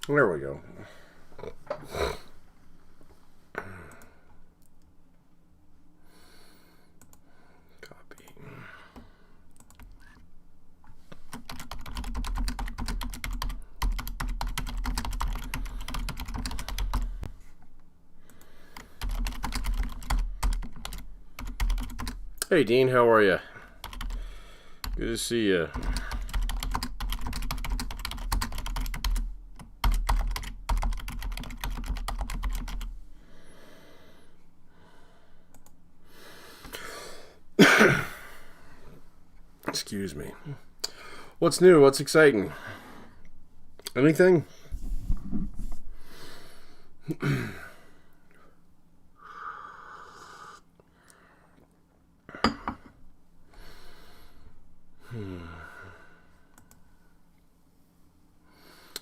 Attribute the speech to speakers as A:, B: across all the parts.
A: There we go. Copy. Hey, Dean, how are you? Good to see you. Excuse me. What's new? What's exciting? Anything?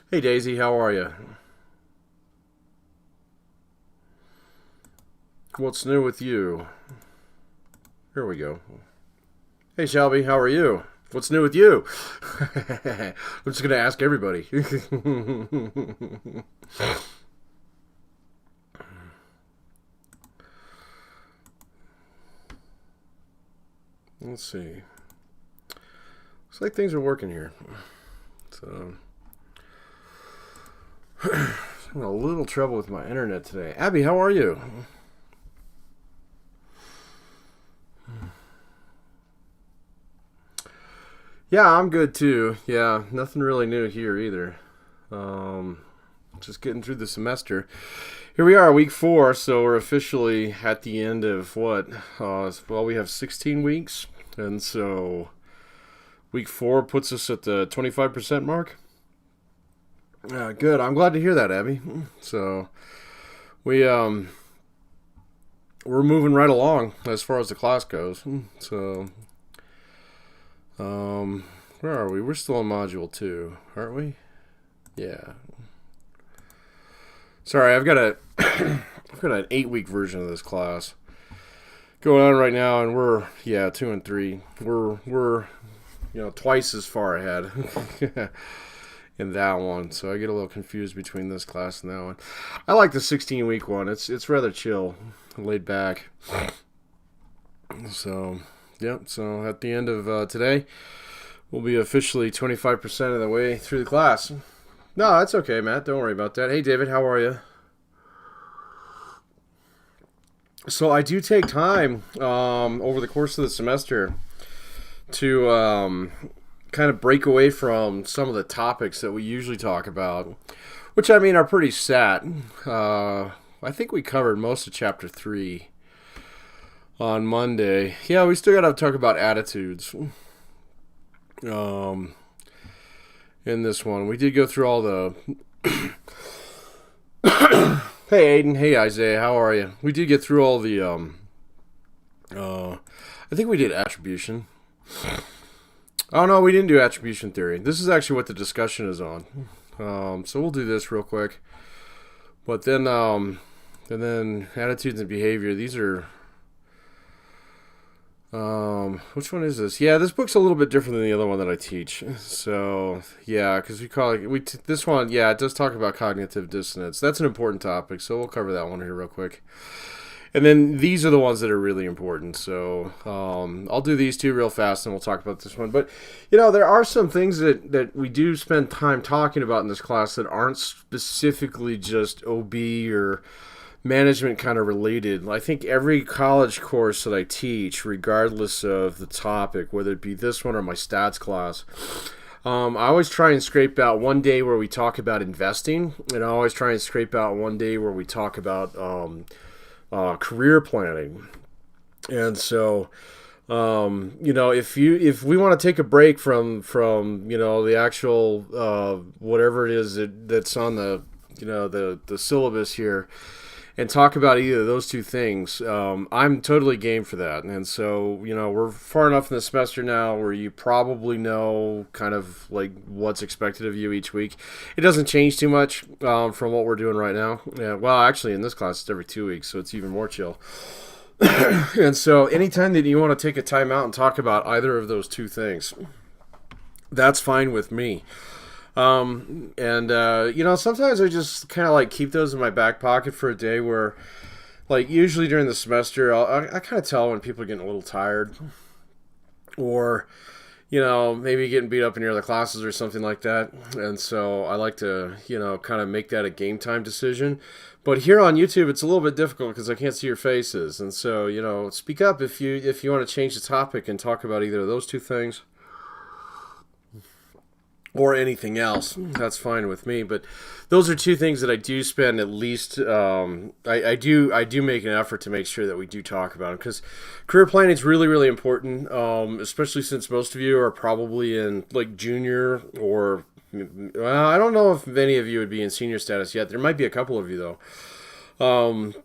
A: Hey, Daisy, how are you? What's new with you? Here we go. Hey, Shelby, how are you? What's new with you? I'm just going to ask everybody. Let's see. Looks like things are working here. So, having a little trouble with my internet today. Abby, how are you? Yeah, I'm good too. Yeah, nothing really new here either. Just getting through the semester. Here we are, week 4, so we're officially at the end of what? Well, we have 16 weeks, and so week 4 puts us at the 25% mark. Good. I'm glad to hear that, Abby. So we're moving right along as far as the class goes. So where are we? We're still on module 2, aren't we? Yeah. Sorry, I've got an 8-week version of this class going on right now, and we're 2 and 3. We're twice as far ahead in that one, so I get a little confused between this class and that one. I like the 16-week one. It's rather chill, laid back. So, yep. So at the end of today, we'll be officially 25% of the way through the class. No, that's okay, Matt. Don't worry about that. Hey, David, how are you? So I do take time over the course of the semester to kind of break away from some of the topics that we usually talk about, which I mean are pretty set. I think we covered most of chapter 3 on Monday. Yeah, we still got to talk about attitudes. In this one, we did go through all the. Hey, Aiden. Hey, Isaiah. How are you? We did get through all the. I think we did attribution. Oh no, we didn't do attribution theory. This is actually what the discussion is on. So we'll do this real quick. But then, and then attitudes and behavior. These are. Which one is this? Yeah, this book's a little bit different than the other one that I teach. So yeah, because we call it this one. Yeah, it does talk about cognitive dissonance. That's an important topic. So we'll cover that one here real quick. And then these are the ones that are really important. So I'll do these two real fast and we'll talk about this one. But, there are some things that we do spend time talking about in this class that aren't specifically just OB or management kind of related. I think every college course that I teach, regardless of the topic, whether it be this one or my stats class, I always try and scrape out one day where we talk about investing, and I always try and scrape out one day where we talk about career planning. And so if we want to take a break from the actual whatever it is that's on the the syllabus here and talk about either of those two things, I'm totally game for that. And so we're far enough in the semester now where you probably know kind of like what's expected of you each week. It doesn't change too much from what we're doing right now. Yeah, well, actually in this class it's every 2 weeks, so it's even more chill. And so anytime that you want to take a time out and talk about either of those two things, that's fine with me. Sometimes I just kind of like keep those in my back pocket for a day where, like, usually during the semester, I kind of tell when people are getting a little tired, or maybe getting beat up in your other classes or something like that. And so I like to, kind of make that a game time decision. But here on YouTube, it's a little bit difficult because I can't see your faces. And so, speak up if you want to change the topic and talk about either of those two things or anything else. That's fine with me. But those are two things that I do spend at least. I do make an effort to make sure that we do talk about them, because career planning is really, really important. Especially since most of you are probably in like junior or, well, I don't know if any of you would be in senior status yet. There might be a couple of you though.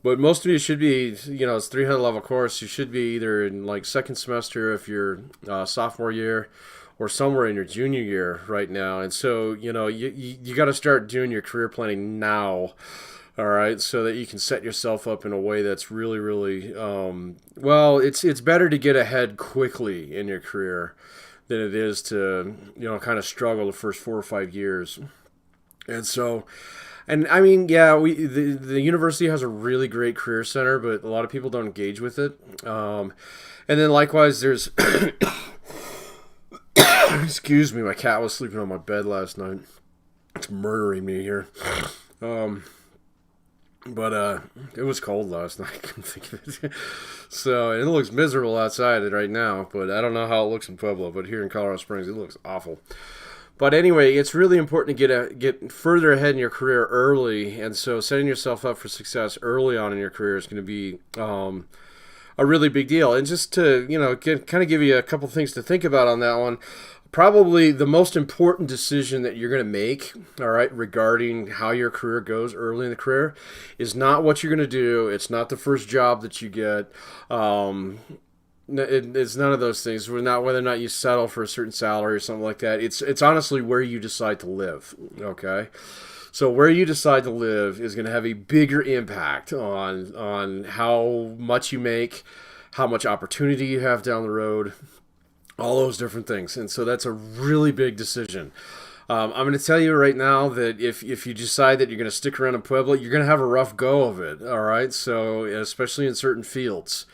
A: But most of you should be, it's 300 level course. You should be either in like second semester if you're sophomore year, or somewhere in your junior year right now. And so, you got to start doing your career planning now, all right, so that you can set yourself up in a way that's really, really, it's better to get ahead quickly in your career than it is to, kind of struggle the first 4 or 5 years. And so, and I mean, yeah, the university has a really great career center, but a lot of people don't engage with it. And then likewise, there's... Excuse me, my cat was sleeping on my bed last night. It's murdering me here. But it was cold last night. I couldn't think of it. So it looks miserable outside right now, but I don't know how it looks in Pueblo. But here in Colorado Springs, it looks awful. But anyway, it's really important to get further ahead in your career early, and so setting yourself up for success early on in your career is going to be a really big deal. And just to kind of give you a couple things to think about on that one. Probably the most important decision that you're going to make, all right, regarding how your career goes early in the career is not what you're going to do. It's not the first job that you get. It's none of those things. Not whether or not you settle for a certain salary or something like that. It's honestly where you decide to live, okay? So where you decide to live is going to have a bigger impact on how much you make, how much opportunity you have down the road, all those different things. And so that's a really big decision. I'm going to tell you right now that if you decide that you're going to stick around in Pueblo, you're going to have a rough go of it, all right? So especially in certain fields.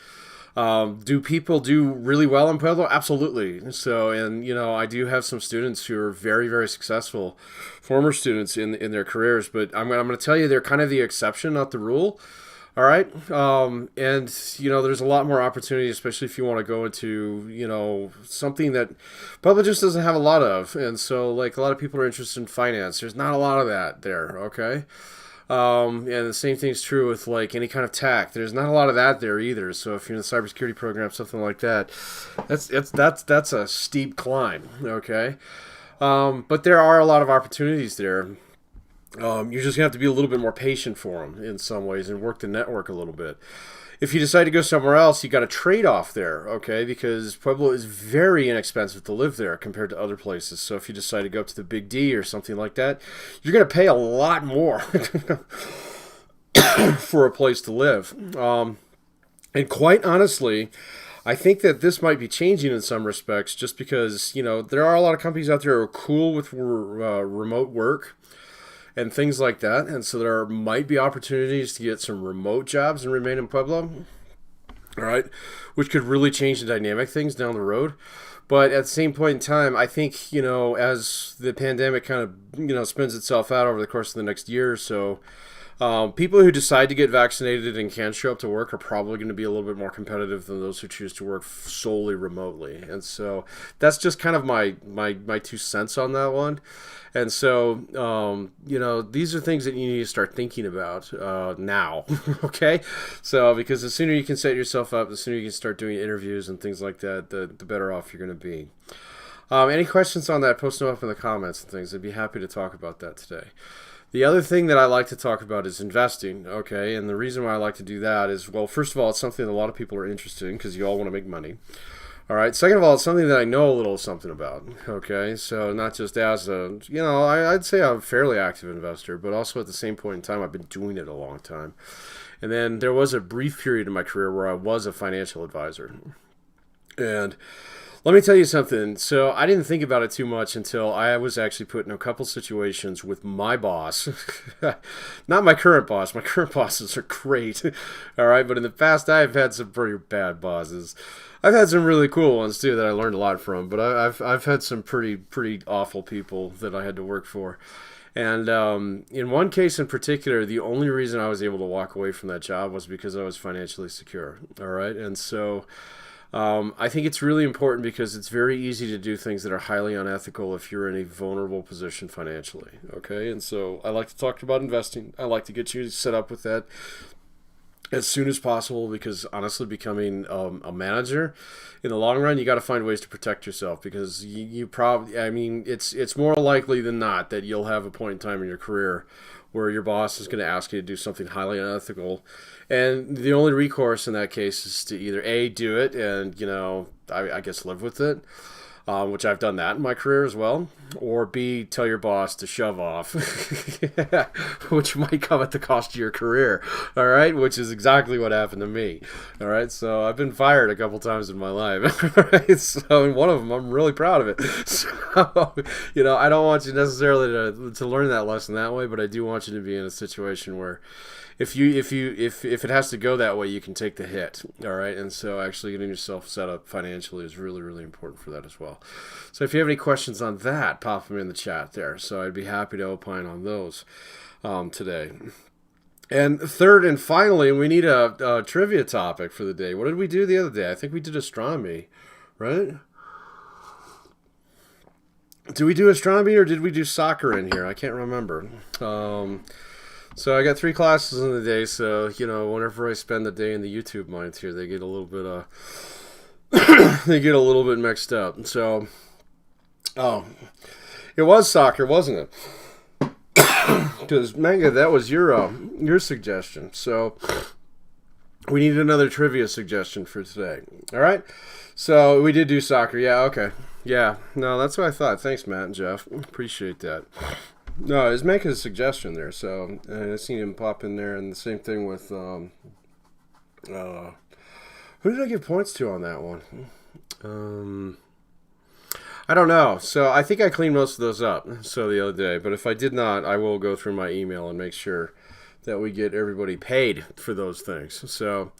A: Do people do really well in Pueblo? Absolutely. So, and I do have some students who are very, very successful, former students in their careers, but I'm going to tell you they're kind of the exception, not the rule. All right. And, there's a lot more opportunity, especially if you want to go into, something that Pueblo just doesn't have a lot of. And so, like, a lot of people are interested in finance. There's not a lot of that there. Okay. And the same thing's true with like any kind of tech. There's not a lot of that there either. So if you're in the cybersecurity program, something like that, that's a steep climb. Okay. But there are a lot of opportunities there. You're just gonna have to be a little bit more patient for them in some ways and work the network a little bit. If you decide to go somewhere else, you got a trade-off there, okay? Because Pueblo is very inexpensive to live there compared to other places. So if you decide to go up to the Big D or something like that, you're going to pay a lot more for a place to live. And quite honestly, I think that this might be changing in some respects just because, there are a lot of companies out there who are cool with remote work and things like that. And so there might be opportunities to get some remote jobs and remain in Pueblo, all right, which could really change the dynamic things down the road. But at the same point in time, I think, as the pandemic kind of, spins itself out over the course of the next year or so, people who decide to get vaccinated and can show up to work are probably going to be a little bit more competitive than those who choose to work solely remotely. And so that's just kind of my 2 cents on that one. And so, these are things that you need to start thinking about now, okay? So, because the sooner you can set yourself up, the sooner you can start doing interviews and things like that, the better off you're going to be. Any questions on that, post them up in the comments and things. I'd be happy to talk about that today. The other thing that I like to talk about is investing, okay? And the reason why I like to do that is, well, first of all, it's something that a lot of people are interested in because you all want to make money. All right. Second of all, it's something that I know a little something about. Okay. So not just as a, I'd say I'm a fairly active investor, but also at the same point in time, I've been doing it a long time. And then there was a brief period in my career where I was a financial advisor. And Let me tell you something. So I didn't think about it too much until I was actually put in a couple situations with my boss. Not my current boss. My current bosses are great. All right. But in the past, I've had some pretty bad bosses. I've had some really cool ones too that I learned a lot from. But I've had some pretty awful people that I had to work for. And in one case in particular, the only reason I was able to walk away from that job was because I was financially secure. All right. And so I think it's really important because it's very easy to do things that are highly unethical if you're in a vulnerable position financially. Okay. And so I like to talk about investing. I like to get you set up with that as soon as possible, because honestly, becoming a manager in the long run, you got to find ways to protect yourself, because you probably, I mean, it's more likely than not that you'll have a point in time in your career where your boss is going to ask you to do something highly unethical, and the only recourse in that case is to either A, do it and, I guess live with it, which I've done that in my career as well, or B, tell your boss to shove off, which might come at the cost of your career, all right, which is exactly what happened to me, all right, so I've been fired a couple times in my life, all right, so in one of them, I'm really proud of it, so, I don't want you necessarily to learn that lesson that way, but I do want you to be in a situation where if it has to go that way, you can take the hit, all right? And so actually getting yourself set up financially is really, really important for that as well. So if you have any questions on that, pop them in the chat there. So I'd be happy to opine on those today. And third and finally, we need a trivia topic for the day. What did we do the other day? I think we did astronomy, right? Did we do astronomy or did we do soccer in here? I can't remember. So I got 3 classes in the day, so, whenever I spend the day in the YouTube minds here, they get a little bit, mixed up. So, it was soccer, wasn't it? Because, Manga, that was your suggestion. So, we need another trivia suggestion for today. All right? So, we did do soccer. Yeah, okay. Yeah, no, that's what I thought. Thanks, Matt and Jeff. Appreciate that. No, I was making a suggestion there, so I seen him pop in there, and the same thing with who did I give points to on that one? I don't know. So I think I cleaned most of those up the other day, but if I did not, I will go through my email and make sure that we get everybody paid for those things. So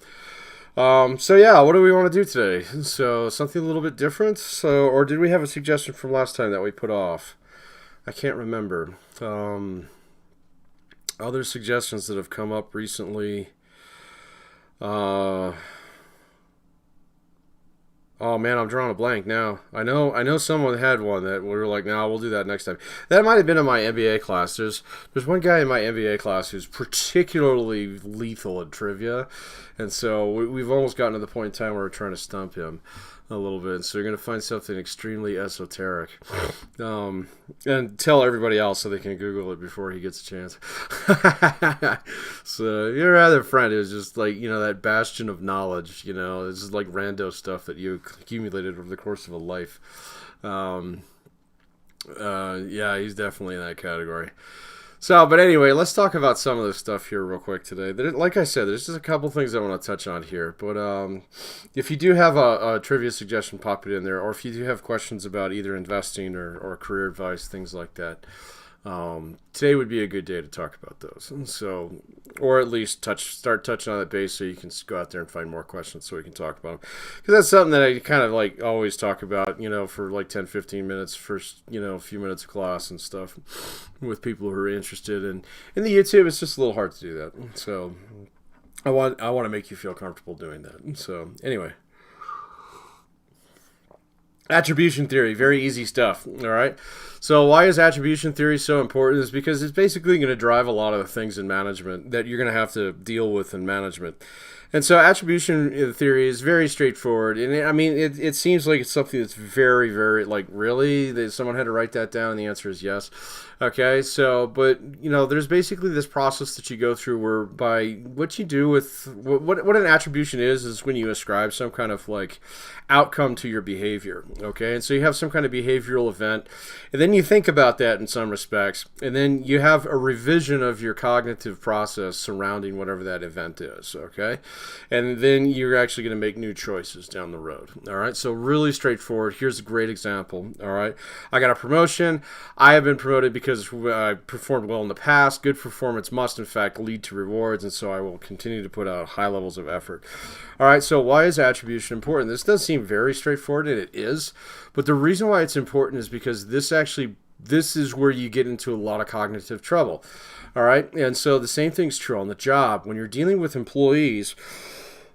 A: yeah, what do we want to do today? So something a little bit different. Or did we have a suggestion from last time that we put off? I can't remember. Other suggestions that have come up recently. Oh man, I'm drawing a blank now. I know someone had one that we were like, no, we'll do that next time. That might have been in my MBA class. There's one guy in my MBA class who's particularly lethal at trivia, and so we've almost gotten to the point in time where we're trying to stump him a little bit. So you're going to find something extremely esoteric. And tell everybody else so they can Google it before he gets a chance. So your other friend is just like, that bastion of knowledge, it's just like rando stuff that you accumulated over the course of a life. Yeah, he's definitely in that category. So, but anyway, let's talk about some of this stuff here real quick today. Like I said, there's just a couple things I want to touch on here. But if you do have a trivia suggestion, pop it in there. Or if you do have questions about either investing or career advice, things like that, today would be a good day to talk about those. So, or at least start touching on that base so you can go out there and find more questions so we can talk about them. Because that's something that I kind of like always talk about, for like 10, 15 minutes, first, a few minutes of class and stuff with people who are interested. And in the YouTube, it's just a little hard to do that. So I want to make you feel comfortable doing that. So anyway. Attribution theory, very easy stuff, all right? So why is attribution theory so important? Is because it's basically going to drive a lot of the things in management that you're going to have to deal with in management. And so attribution theory is very straightforward. And it seems like it's something that's very, very, like, really? That someone had to write that down, and the answer is yes. Okay, so, but, there's basically this process that you go through whereby what you do with, what an attribution is when you ascribe some kind of, like, outcome to your behavior, okay? And so you have some kind of behavioral event, and then you think about that in some respects, and then you have a revision of your cognitive process surrounding whatever that event is, okay? and then you're actually going to make new choices down the road. All right, so really straightforward. Here's a great example. All right, I got a promotion. I have been promoted because I performed well in the past. Good performance must, in fact, lead to rewards, and so I will continue to put out high levels of effort. All right, so why is attribution important? This does seem very straightforward, and it is, but the reason why it's important is because this is where you get into a lot of cognitive trouble. All right, and so the same thing's true on the job. When you're dealing with employees,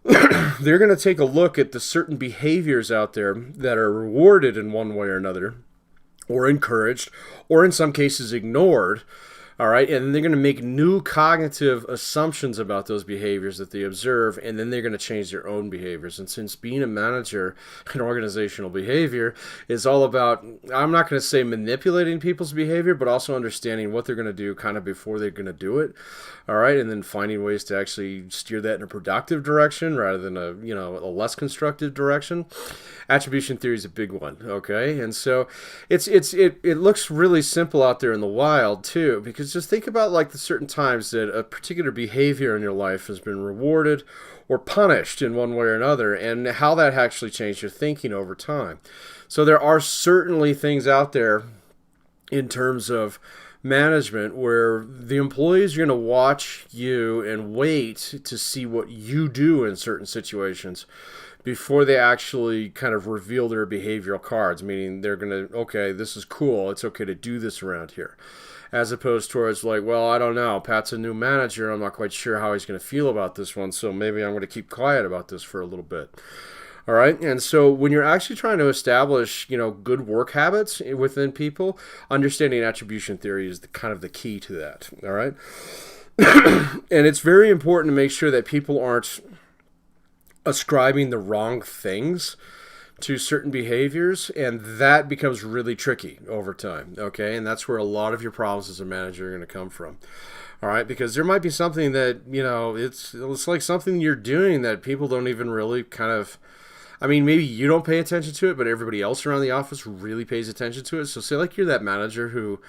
A: they're going to take a look at the certain behaviors out there that are rewarded in one way or another, or encouraged, or in some cases ignored. All right, and they're going to make new cognitive assumptions about those behaviors that they observe, and then they're going to change their own behaviors. And since being a manager in organizational behavior is all about, I'm not going to say manipulating people's behavior, but also understanding what they're going to do kind of before they're going to do it. All right, and then finding ways to actually steer that in a productive direction rather than a less constructive direction. Attribution theory is a big one. Okay, and so it looks really simple out there in the wild too, because just think about like the certain times that a particular behavior in your life has been rewarded or punished in one way or another, and how that actually changed your thinking over time. So there are certainly things out there in terms of management where the employees are going to watch you and wait to see what you do in certain situations before they actually kind of reveal their behavioral cards, meaning they're going to, okay, this is cool, it's okay to do this around here. As opposed towards like, well, I don't know, Pat's a new manager, I'm not quite sure how he's going to feel about this one, so maybe I'm going to keep quiet about this for a little bit. All right, and so when you're actually trying to establish, good work habits within people, understanding attribution theory is kind of the key to that. All right, and it's very important to make sure that people aren't ascribing the wrong things to certain behaviors, and that becomes really tricky over time. Okay, and that's where a lot of your problems as a manager are going to come from. All right, because there might be something that it's like something you're doing that people don't even really kind of. I mean, maybe you don't pay attention to it, but everybody else around the office really pays attention to it. So say like you're that manager who,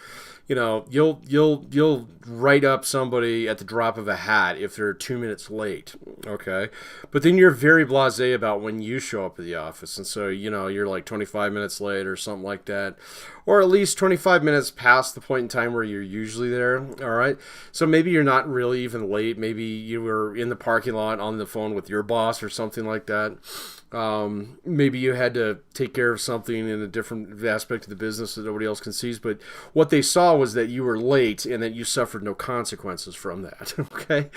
A: you'll write up somebody at the drop of a hat if they're 2 minutes late, okay? But then you're very blasé about when you show up at the office, and so you're like 25 minutes late or something like that, or at least 25 minutes past the point in time where you're usually there. All right, so maybe you're not really even late. Maybe you were in the parking lot on the phone with your boss or something like that. Maybe you had to take care of something in a different aspect of the business that nobody else can see, but what they saw was that you were late and that you suffered no consequences from that. Okay,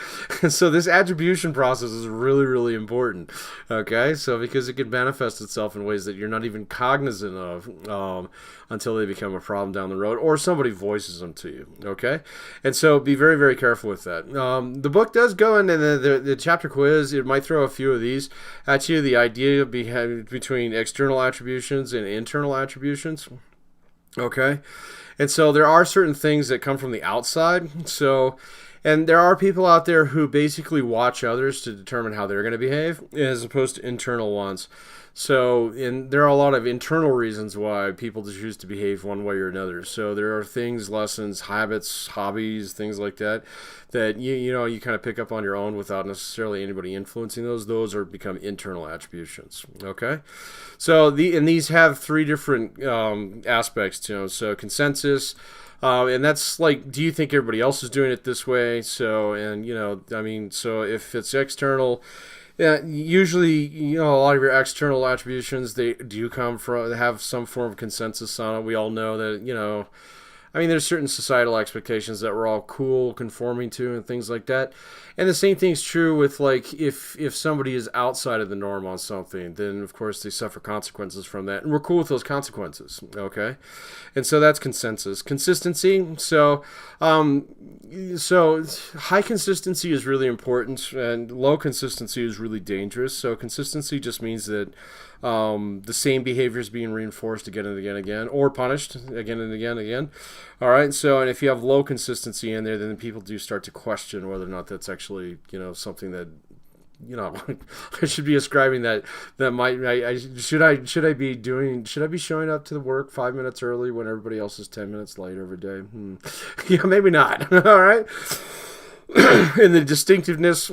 A: and so this attribution process is really, really important. Okay, so because it can manifest itself in ways that you're not even cognizant of until they become a problem down the road, or somebody voices them to you. Okay, and so be very, very careful with that. The book does go into the chapter quiz. It might throw a few of these at you. The idea between external attributions and internal attributions. Okay, and so there are certain things that come from the outside. And there are people out there who basically watch others to determine how they're going to behave, as opposed to internal ones. So, there are a lot of internal reasons why people choose to behave one way or another. So there are things, lessons, habits, hobbies, things like that you kind of pick up on your own without necessarily anybody influencing those. Those are become internal attributions. Okay, so these have three different aspects to them. So consensus. And that's like, do you think everybody else is doing it this way? So if it's external, yeah, usually, a lot of your external attributions, they do have some form of consensus on it. We all know that, there's certain societal expectations that we're all cool conforming to and things like that. And the same thing's true with, like, if somebody is outside of the norm on something, then, of course, they suffer consequences from that. And we're cool with those consequences, okay? And so that's consensus. Consistency, so high consistency is really important, and low consistency is really dangerous. So consistency just means that the same behavior is being reinforced again and again and again, or punished again and again and again. All right, so and if you have low consistency in there, then people do start to question whether or not that's actually something that I should be ascribing that should I be showing up to the work 5 minutes early when everybody else is 10 minutes late every day? Yeah, maybe not. All right. And the distinctiveness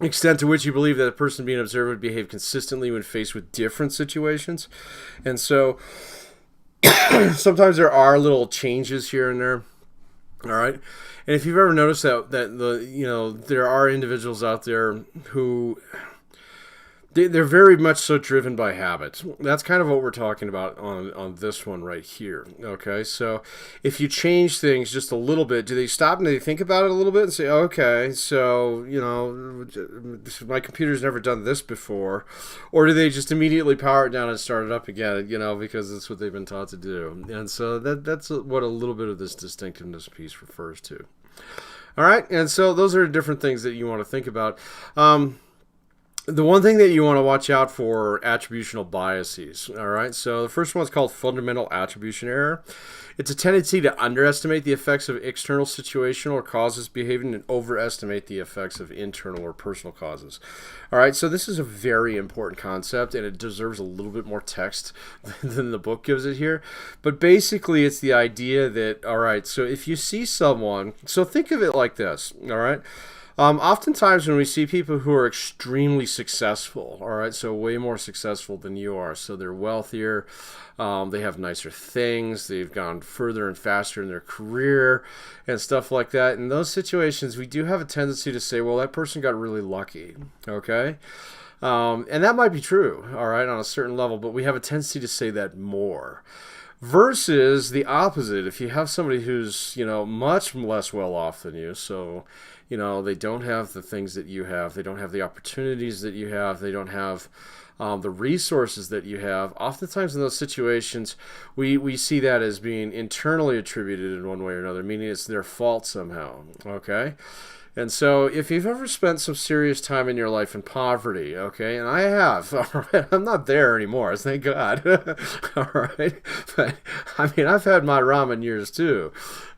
A: extent to which you believe that a person being observed would behave consistently when faced with different situations. And so sometimes there are little changes here and there. All right. And if you've ever noticed there are individuals out there who they're very much so driven by habit. That's kind of what we're talking about on this one right here. Okay, so if you change things just a little bit, do they stop and do they think about it a little bit and say, okay, so, my computer's never done this before? Or do they just immediately power it down and start it up again, because that's what they've been taught to do? And so that's what a little bit of this distinctiveness piece refers to. All right, and so those are different things that you want to think about. The one thing that you want to watch out for are attributional biases. All right, so the first one's called fundamental attribution error. It's a tendency to underestimate the effects of external situational or causes behavior and overestimate the effects of internal or personal causes. All right, so this is a very important concept, and it deserves a little bit more text than the book gives it here. But basically, it's the idea that, all right, so if you see someone, so think of it like this, all right? Oftentimes when we see people who are extremely successful, all right, so way more successful than you are, so they're wealthier, they have nicer things, they've gone further and faster in their career and stuff like that. In those situations, we do have a tendency to say, well, that person got really lucky, okay? And that might be true, all right, on a certain level, but we have a tendency to say that more. Versus the opposite, if you have somebody who's, much less well off than you, so, they don't have the things that you have, they don't have the opportunities that you have, they don't have the resources that you have. Oftentimes in those situations, we see that as being internally attributed in one way or another, meaning it's their fault somehow, okay? And so if you've ever spent some serious time in your life in poverty, okay, and I have, all right, I'm not there anymore, thank God, all right, but I mean, I've had my ramen years too,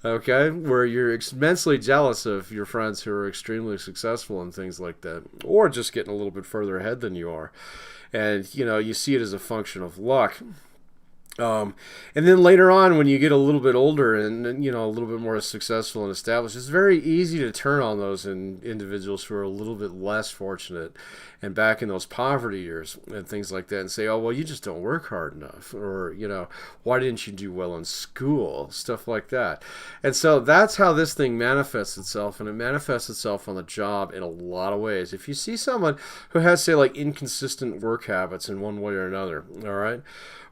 A: okay, where you're immensely jealous of your friends who are extremely successful and things like that, or just getting a little bit further ahead than you are, and, you see it as a function of luck. And then later on, when you get a little bit older and a little bit more successful and established, it's very easy to turn on those individuals who are a little bit less fortunate and back in those poverty years and things like that and say, oh, well, you just don't work hard enough, or, why didn't you do well in school, stuff like that. And so that's how this thing manifests itself, and it manifests itself on the job in a lot of ways. If you see someone who has, say, like inconsistent work habits in one way or another, all right,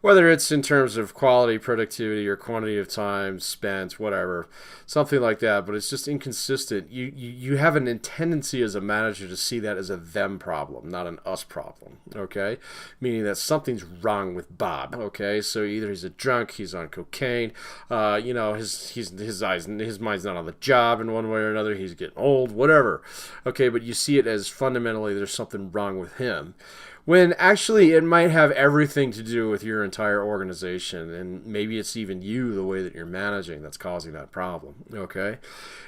A: whether it's in terms of quality, productivity, or quantity of time spent, whatever, something like that, but it's just inconsistent. You have a tendency as a manager to see that as a them problem, not an us problem, okay? Meaning that something's wrong with Bob, okay? So either he's a drunk, he's on cocaine, his mind's not on the job in one way or another, he's getting old, whatever, okay? But you see it as fundamentally there's something wrong with him, when actually it might have everything to do with your entire organization, and maybe it's even you, the way that you're managing, that's causing that problem, okay?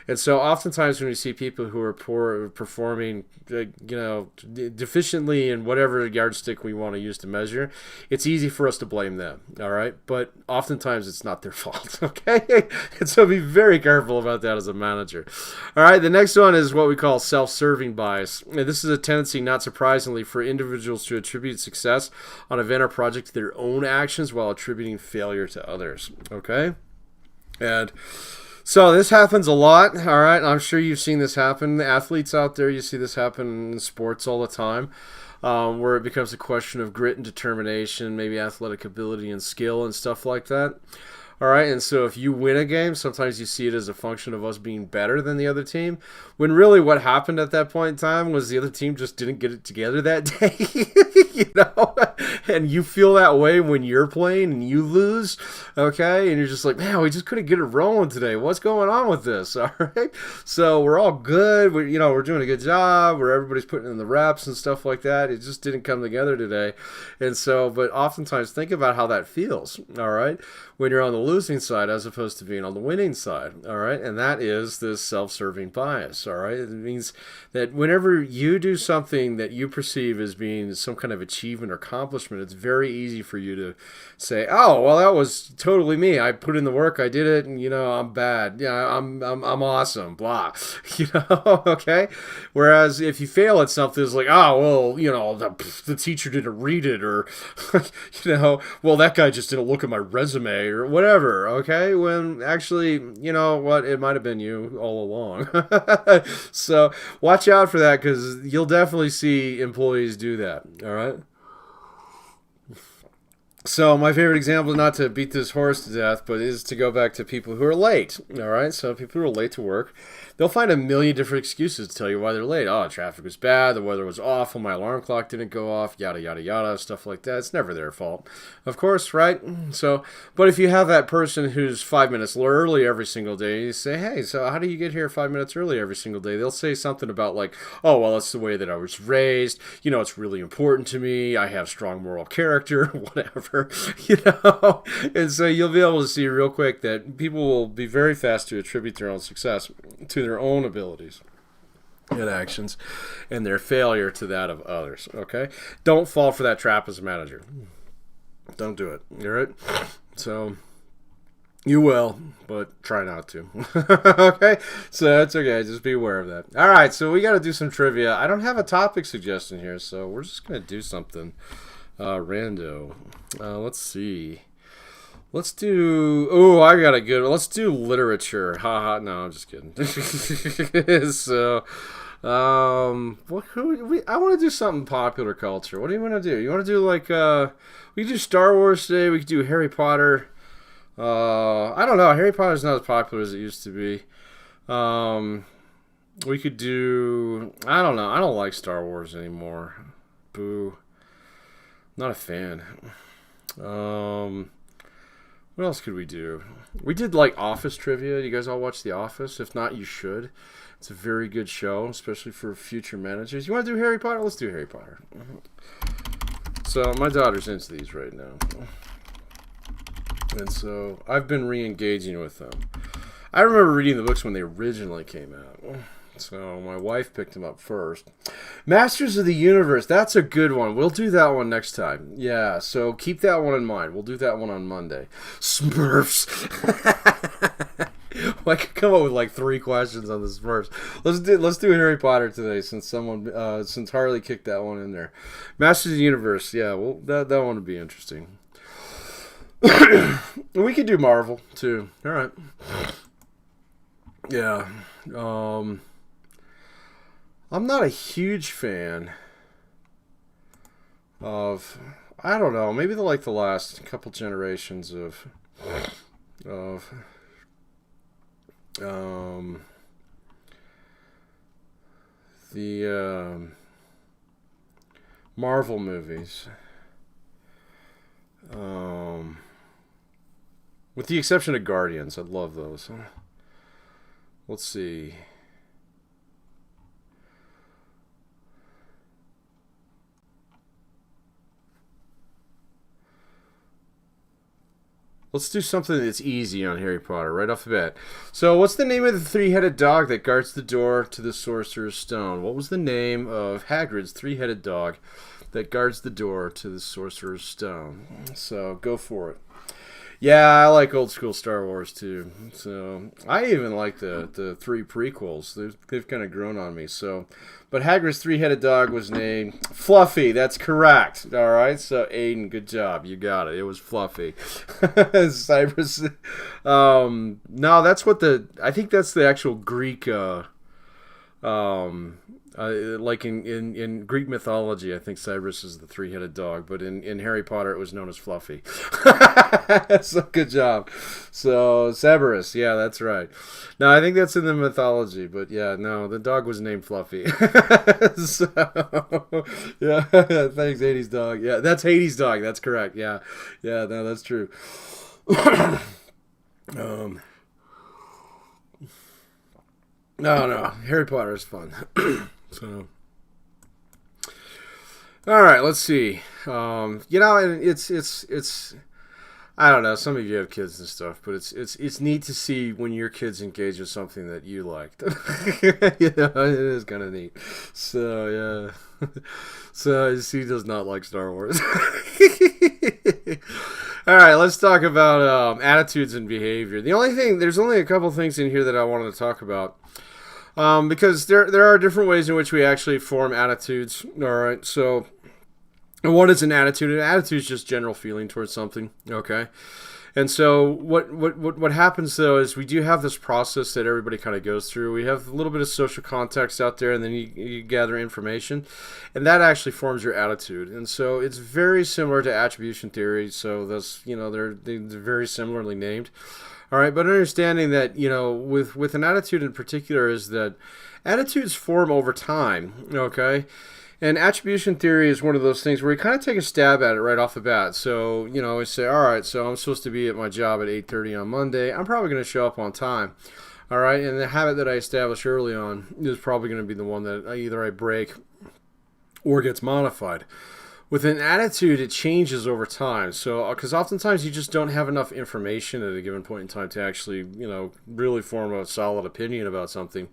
A: And so oftentimes when we see people who are performing, deficiently in whatever yardstick we want to use to measure, it's easy for us to blame them, all right? But oftentimes it's not their fault, okay? And so be very careful about that as a manager. All right, the next one is what we call self-serving bias. And this is a tendency, not surprisingly, for individuals to attribute success on event or project to their own actions while attributing failure to others, okay? And so this happens a lot, all right? I'm sure you've seen this happen. The athletes out there, you see this happen in sports all the time, where it becomes a question of grit and determination, maybe athletic ability and skill and stuff like that. All right, and so if you win a game, sometimes you see it as a function of us being better than the other team, when really what happened at that point in time was the other team just didn't get it together that day, and you feel that way when you're playing and you lose, okay, and you're just like, man, we just couldn't get it rolling today. What's going on with this? All right, so we're all good. We're doing a good job, where everybody's putting in the reps and stuff like that. It just didn't come together today, and so, but oftentimes think about how that feels, all right, when you're on the losing side as opposed to being on the winning side, all right? And that is this self-serving bias, all right? It means that whenever you do something that you perceive as being some kind of a achievement or accomplishment, it's very easy for you to say, "Oh, well, that was totally me. I put in the work, I did it, and I'm bad. Yeah, I'm awesome." Blah, okay. Whereas if you fail at something, it's like, "Oh, well, the teacher didn't read it," or "Well, that guy just didn't look at my resume," or whatever. Okay, when actually, what, it might have been you all along. So watch out for that, because you'll definitely see employees do that. All right. So my favorite example, not to beat this horse to death, but is to go back to people who are late. All right. So people who are late to work, they'll find a million different excuses to tell you why they're late. Oh, traffic was bad, the weather was awful, my alarm clock didn't go off, yada, yada, yada, stuff like that. It's never their fault, of course, right? So, but if you have that person who's 5 minutes early every single day, you say, "Hey, so how do you get here 5 minutes early every single day?" They'll say something about like, "Oh, well, that's the way that I was raised. It's really important to me. I have strong moral character," whatever, And so you'll be able to see real quick that people will be very fast to attribute their own success to their own abilities and actions, and their failure to that of others. Okay, don't fall for that trap as a manager. Don't do it. All right. So you will, but try not to. Okay, so that's okay. Just be aware of that. All right. So we got to do some trivia. I don't have a topic suggestion here, so we're just gonna do something rando. Let's see. Let's do. Oh, I got a good one. Let's do literature. Haha. No, I'm just kidding. So, I want to do something popular culture. What do you want to do? You want to do like we could do Star Wars today. We could do Harry Potter. I don't know. Harry Potter's not as popular as it used to be. We could do. I don't know. I don't like Star Wars anymore. Boo. Not a fan. What else could we do? We did like Office trivia. You guys all watch The Office? If not, you should. It's a very good show, especially for future managers. You want to do Harry Potter? Let's do Harry Potter. So my daughter's into these right now. And so I've been re-engaging with them. I remember reading the books when they originally came out. So my wife picked them up first. Masters of the Universe. That's a good one. We'll do that one next time. Yeah, so keep that one in mind. We'll do that one on Monday. Smurfs. Well, I could come up with like 3 questions on the Smurfs. Let's do Harry Potter today, since since Harley kicked that one in there. Masters of the Universe. Yeah, well, that one would be interesting. We could do Marvel too. All right. Yeah. I'm not a huge fan of, I don't know, maybe the last couple generations of the Marvel movies. With the exception of Guardians, I love those. Let's see. Let's do something that's easy on Harry Potter right off the bat. So, what's the name of the 3-headed dog that guards the door to the Sorcerer's Stone? What was the name of Hagrid's 3-headed dog that guards the door to the Sorcerer's Stone? So, go for it. Yeah, I like old school Star Wars too. So I even like the 3 prequels. They've kind of grown on me. So, but Hagrid's 3-headed dog was named Fluffy. That's correct. All right. So Aiden, good job. You got it. It was Fluffy. Cyrus. No, that's what I think that's the actual Greek. Like in Greek mythology, I think Cerberus is the 3-headed dog, but in Harry Potter it was known as Fluffy. So good job. So Cerberus, yeah, that's right. No, I think that's in the mythology, but yeah, no, the dog was named Fluffy. So yeah, thanks, Hades' dog. Yeah, that's Hades' dog. That's correct. Yeah, no, that's true. No, Harry Potter is fun. So, all right, let's see. And it's I don't know. Some of you have kids and stuff, but it's neat to see when your kids engage with something that you liked. It is kind of neat. So yeah. So he does not like Star Wars. All right, let's talk about attitudes and behavior. There's only a couple things in here that I wanted to talk about. Because there are different ways in which we actually form attitudes. All right, so what is an attitude? An attitude is just general feeling towards something. Okay, and so what happens though is we do have this process that everybody kind of goes through. We have a little bit of social context out there, and then you gather information, and that actually forms your attitude. And so it's very similar to attribution theory. So that's they're very similarly named. All right, but understanding that with an attitude in particular is that attitudes form over time. Okay. And attribution theory is one of those things where you kind of take a stab at it right off the bat. So, we say, all right, so I'm supposed to be at my job at 8:30 on Monday. I'm probably going to show up on time. All right, and the habit that I established early on is probably going to be the one that either I break or gets modified. With an attitude, it changes over time. So, because oftentimes you just don't have enough information at a given point in time to actually, really form a solid opinion about something,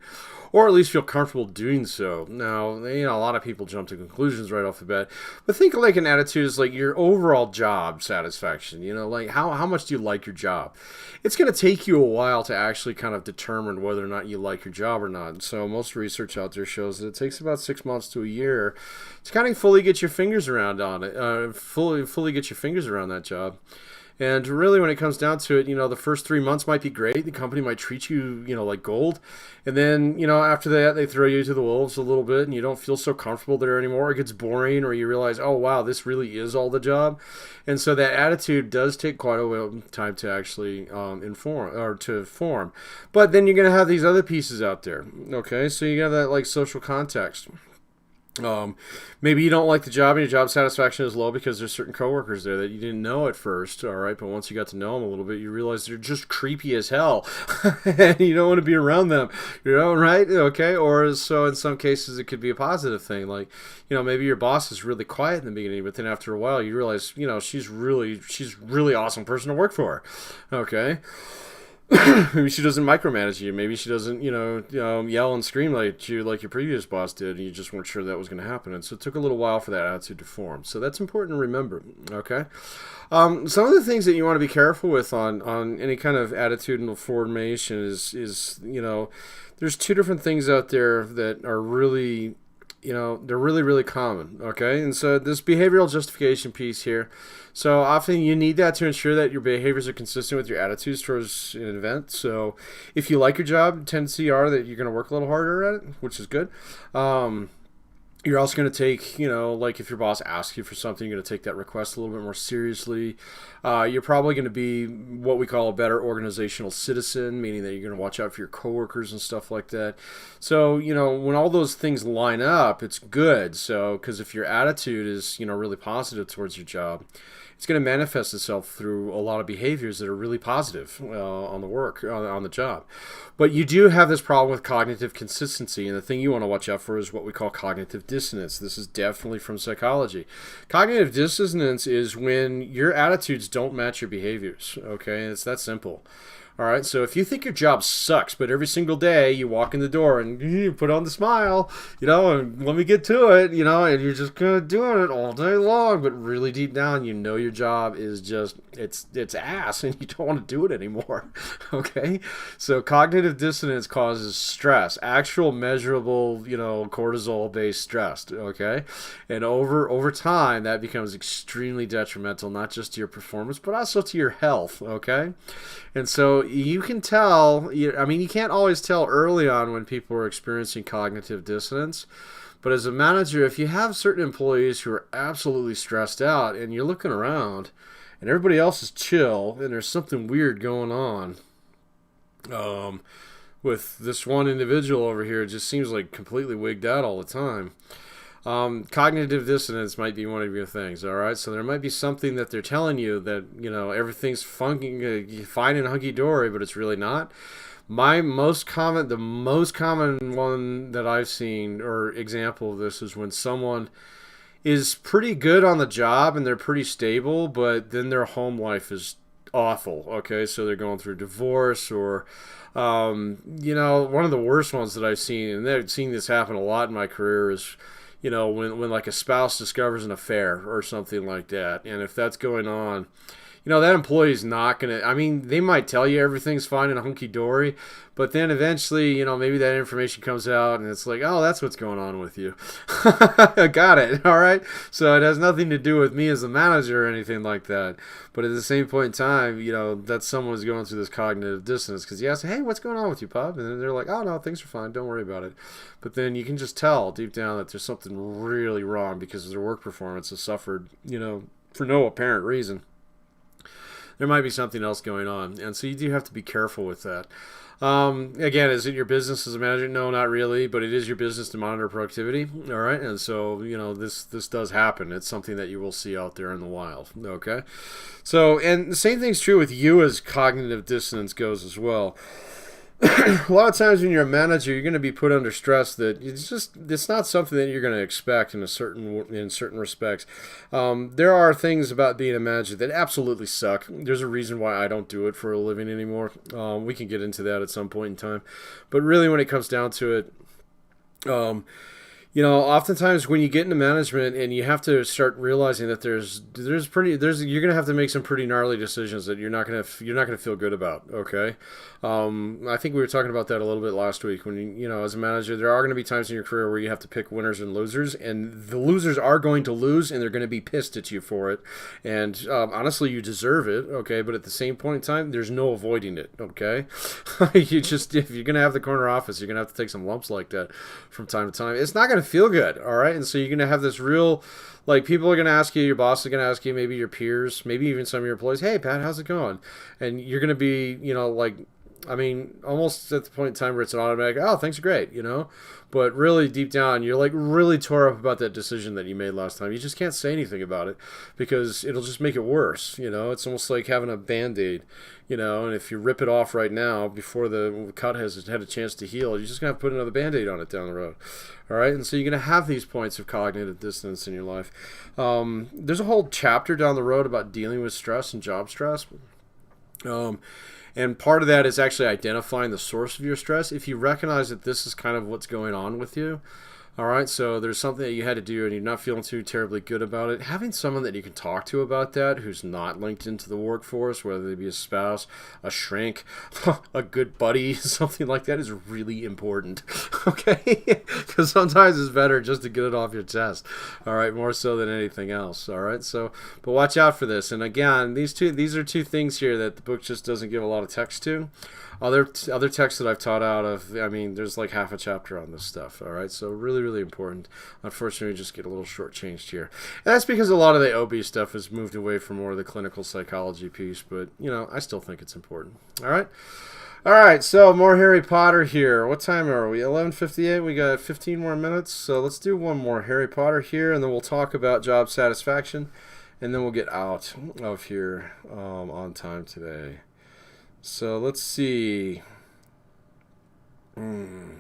A: or at least feel comfortable doing so. Now, a lot of people jump to conclusions right off the bat, but think like an attitude is like your overall job satisfaction. Like how much do you like your job? It's going to take you a while to actually kind of determine whether or not you like your job or not. So most research out there shows that it takes about 6 months to a year to kind of fully get your fingers around on it, fully get your fingers around that job. And really, when it comes down to it, the first 3 months might be great. The company might treat you, like gold. And then, after that, they throw you to the wolves a little bit and you don't feel so comfortable there anymore. It gets boring, or you realize, oh, wow, this really is all the job. And so that attitude does take quite a while time to actually form. But then you're going to have these other pieces out there. Okay, so you got that like social context. Maybe you don't like the job and your job satisfaction is low because there's certain coworkers there that you didn't know at first, all right? But once you got to know them a little bit, you realize they're just creepy as hell, and you don't want to be around them, right? Okay, or so in some cases it could be a positive thing, like maybe your boss is really quiet in the beginning, but then after a while you realize she's really awesome person to work for, okay. Maybe she doesn't micromanage you. Maybe she doesn't, yell and scream like your previous boss did, and you just weren't sure that was going to happen. And so it took a little while for that attitude to form. So that's important to remember. Okay. Some of the things that you want to be careful with on any kind of attitudinal formation is there's two different things out there that are really, they're really, really common. Okay. And so this behavioral justification piece here. So often you need that to ensure that your behaviors are consistent with your attitudes towards an event. So if you like your job, tendency are that you're going to work a little harder at it, which is good. You're also going to take, like if your boss asks you for something, you're going to take that request a little bit more seriously. You're probably going to be what we call a better organizational citizen, meaning that you're going to watch out for your coworkers and stuff like that. So, when all those things line up, it's good. So, because if your attitude is, really positive towards your job, it's going to manifest itself through a lot of behaviors that are really positive on the job. But you do have this problem with cognitive consistency, and the thing you want to watch out for is what we call cognitive dissonance. This is definitely from psychology. Cognitive dissonance is when your attitudes don't match your behaviors. Okay, it's that simple. All right, so if you think your job sucks, but every single day you walk in the door and you put on the smile, and let me get to it, and you're just kind of doing it all day long, but really deep down, your job is just, it's ass, and you don't want to do it anymore, okay? So cognitive dissonance causes stress, actual measurable, cortisol-based stress, okay? And over time, that becomes extremely detrimental, not just to your performance, but also to your health, okay? And so you can tell, you can't always tell early on when people are experiencing cognitive dissonance. But as a manager, if you have certain employees who are absolutely stressed out and you're looking around and everybody else is chill and there's something weird going on with this one individual over here, it just seems like completely wigged out all the time. Cognitive dissonance might be one of your things, all right? So there might be something that they're telling you that, everything's fine and hunky-dory, but it's really not. The most common one that I've seen, or example of this, is when someone is pretty good on the job and they're pretty stable, but then their home life is awful. Okay, so they're going through divorce or, one of the worst ones that I've seen, and I've seen this happen a lot in my career, is, when like a spouse discovers an affair or something like that, and if that's going on, that employee's not going to, I mean, they might tell you everything's fine and hunky-dory, but then eventually, maybe that information comes out and it's like, oh, that's what's going on with you. Got it, all right? So it has nothing to do with me as a manager or anything like that. But at the same point in time, that someone is going through this cognitive dissonance because you ask, hey, what's going on with you, Pop? And then they're like, oh, no, things are fine. Don't worry about it. But then you can just tell deep down that there's something really wrong because their work performance has suffered, for no apparent reason. There might be something else going on. And so you do have to be careful with that. Again, is it your business as a manager? No, not really, but it is your business to monitor productivity. All right. And so, this does happen. It's something that you will see out there in the wild. Okay. So, and the same thing's true with you as cognitive dissonance goes as well. A lot of times when you're a manager, you're going to be put under stress that it's not something that you're going to expect in certain respects. There are things about being a manager that absolutely suck. There's a reason why I don't do it for a living anymore. We can get into that at some point in time. But really when it comes down to it, oftentimes when you get into management and you have to start realizing that you're gonna have to make some pretty gnarly decisions that you're not gonna feel good about. Okay, I think we were talking about that a little bit last week. When as a manager, there are going to be times in your career where you have to pick winners and losers, and the losers are going to lose, and they're going to be pissed at you for it. And honestly, you deserve it. Okay, but at the same point in time, there's no avoiding it. Okay, if you're gonna have the corner office, you're gonna have to take some lumps like that from time to time. It's not gonna feel good, all right? And so you're going to have this real, people are going to ask you, your boss is going to ask you, maybe your peers, maybe even some of your employees, hey, Pat, how's it going? And you're going to be, almost at the point in time where it's an automatic, oh, things are great, But really deep down, you're really tore up about that decision that you made last time. You just can't say anything about it because it'll just make it worse, It's almost like having a Band-Aid, and if you rip it off right now before the cut has had a chance to heal, you're just going to have to put another Band-Aid on it down the road. All right, and so you're going to have these points of cognitive dissonance in your life. There's a whole chapter down the road about dealing with stress and job stress. And part of that is actually identifying the source of your stress. If you recognize that this is kind of what's going on with you, all right, so there's something that you had to do and you're not feeling too terribly good about it, having someone that you can talk to about that who's not linked into the workforce, whether they be a spouse, a shrink, a good buddy, something like that is really important, okay? Because sometimes it's better just to get it off your chest, all right, more so than anything else, all right? So, but watch out for this. And again, these are two things here that the book just doesn't give a lot of text to. Other texts that I've taught out of, there's like half a chapter on this stuff, all right? So really, really important. Unfortunately, we just get a little shortchanged here. And that's because a lot of the OB stuff has moved away from more of the clinical psychology piece, but, I still think it's important, all right? All right, so more Harry Potter here. What time are we? 11:58. We got 15 more minutes, so let's do one more Harry Potter here, and then we'll talk about job satisfaction, and then we'll get out of here on time today. So let's see. Oh,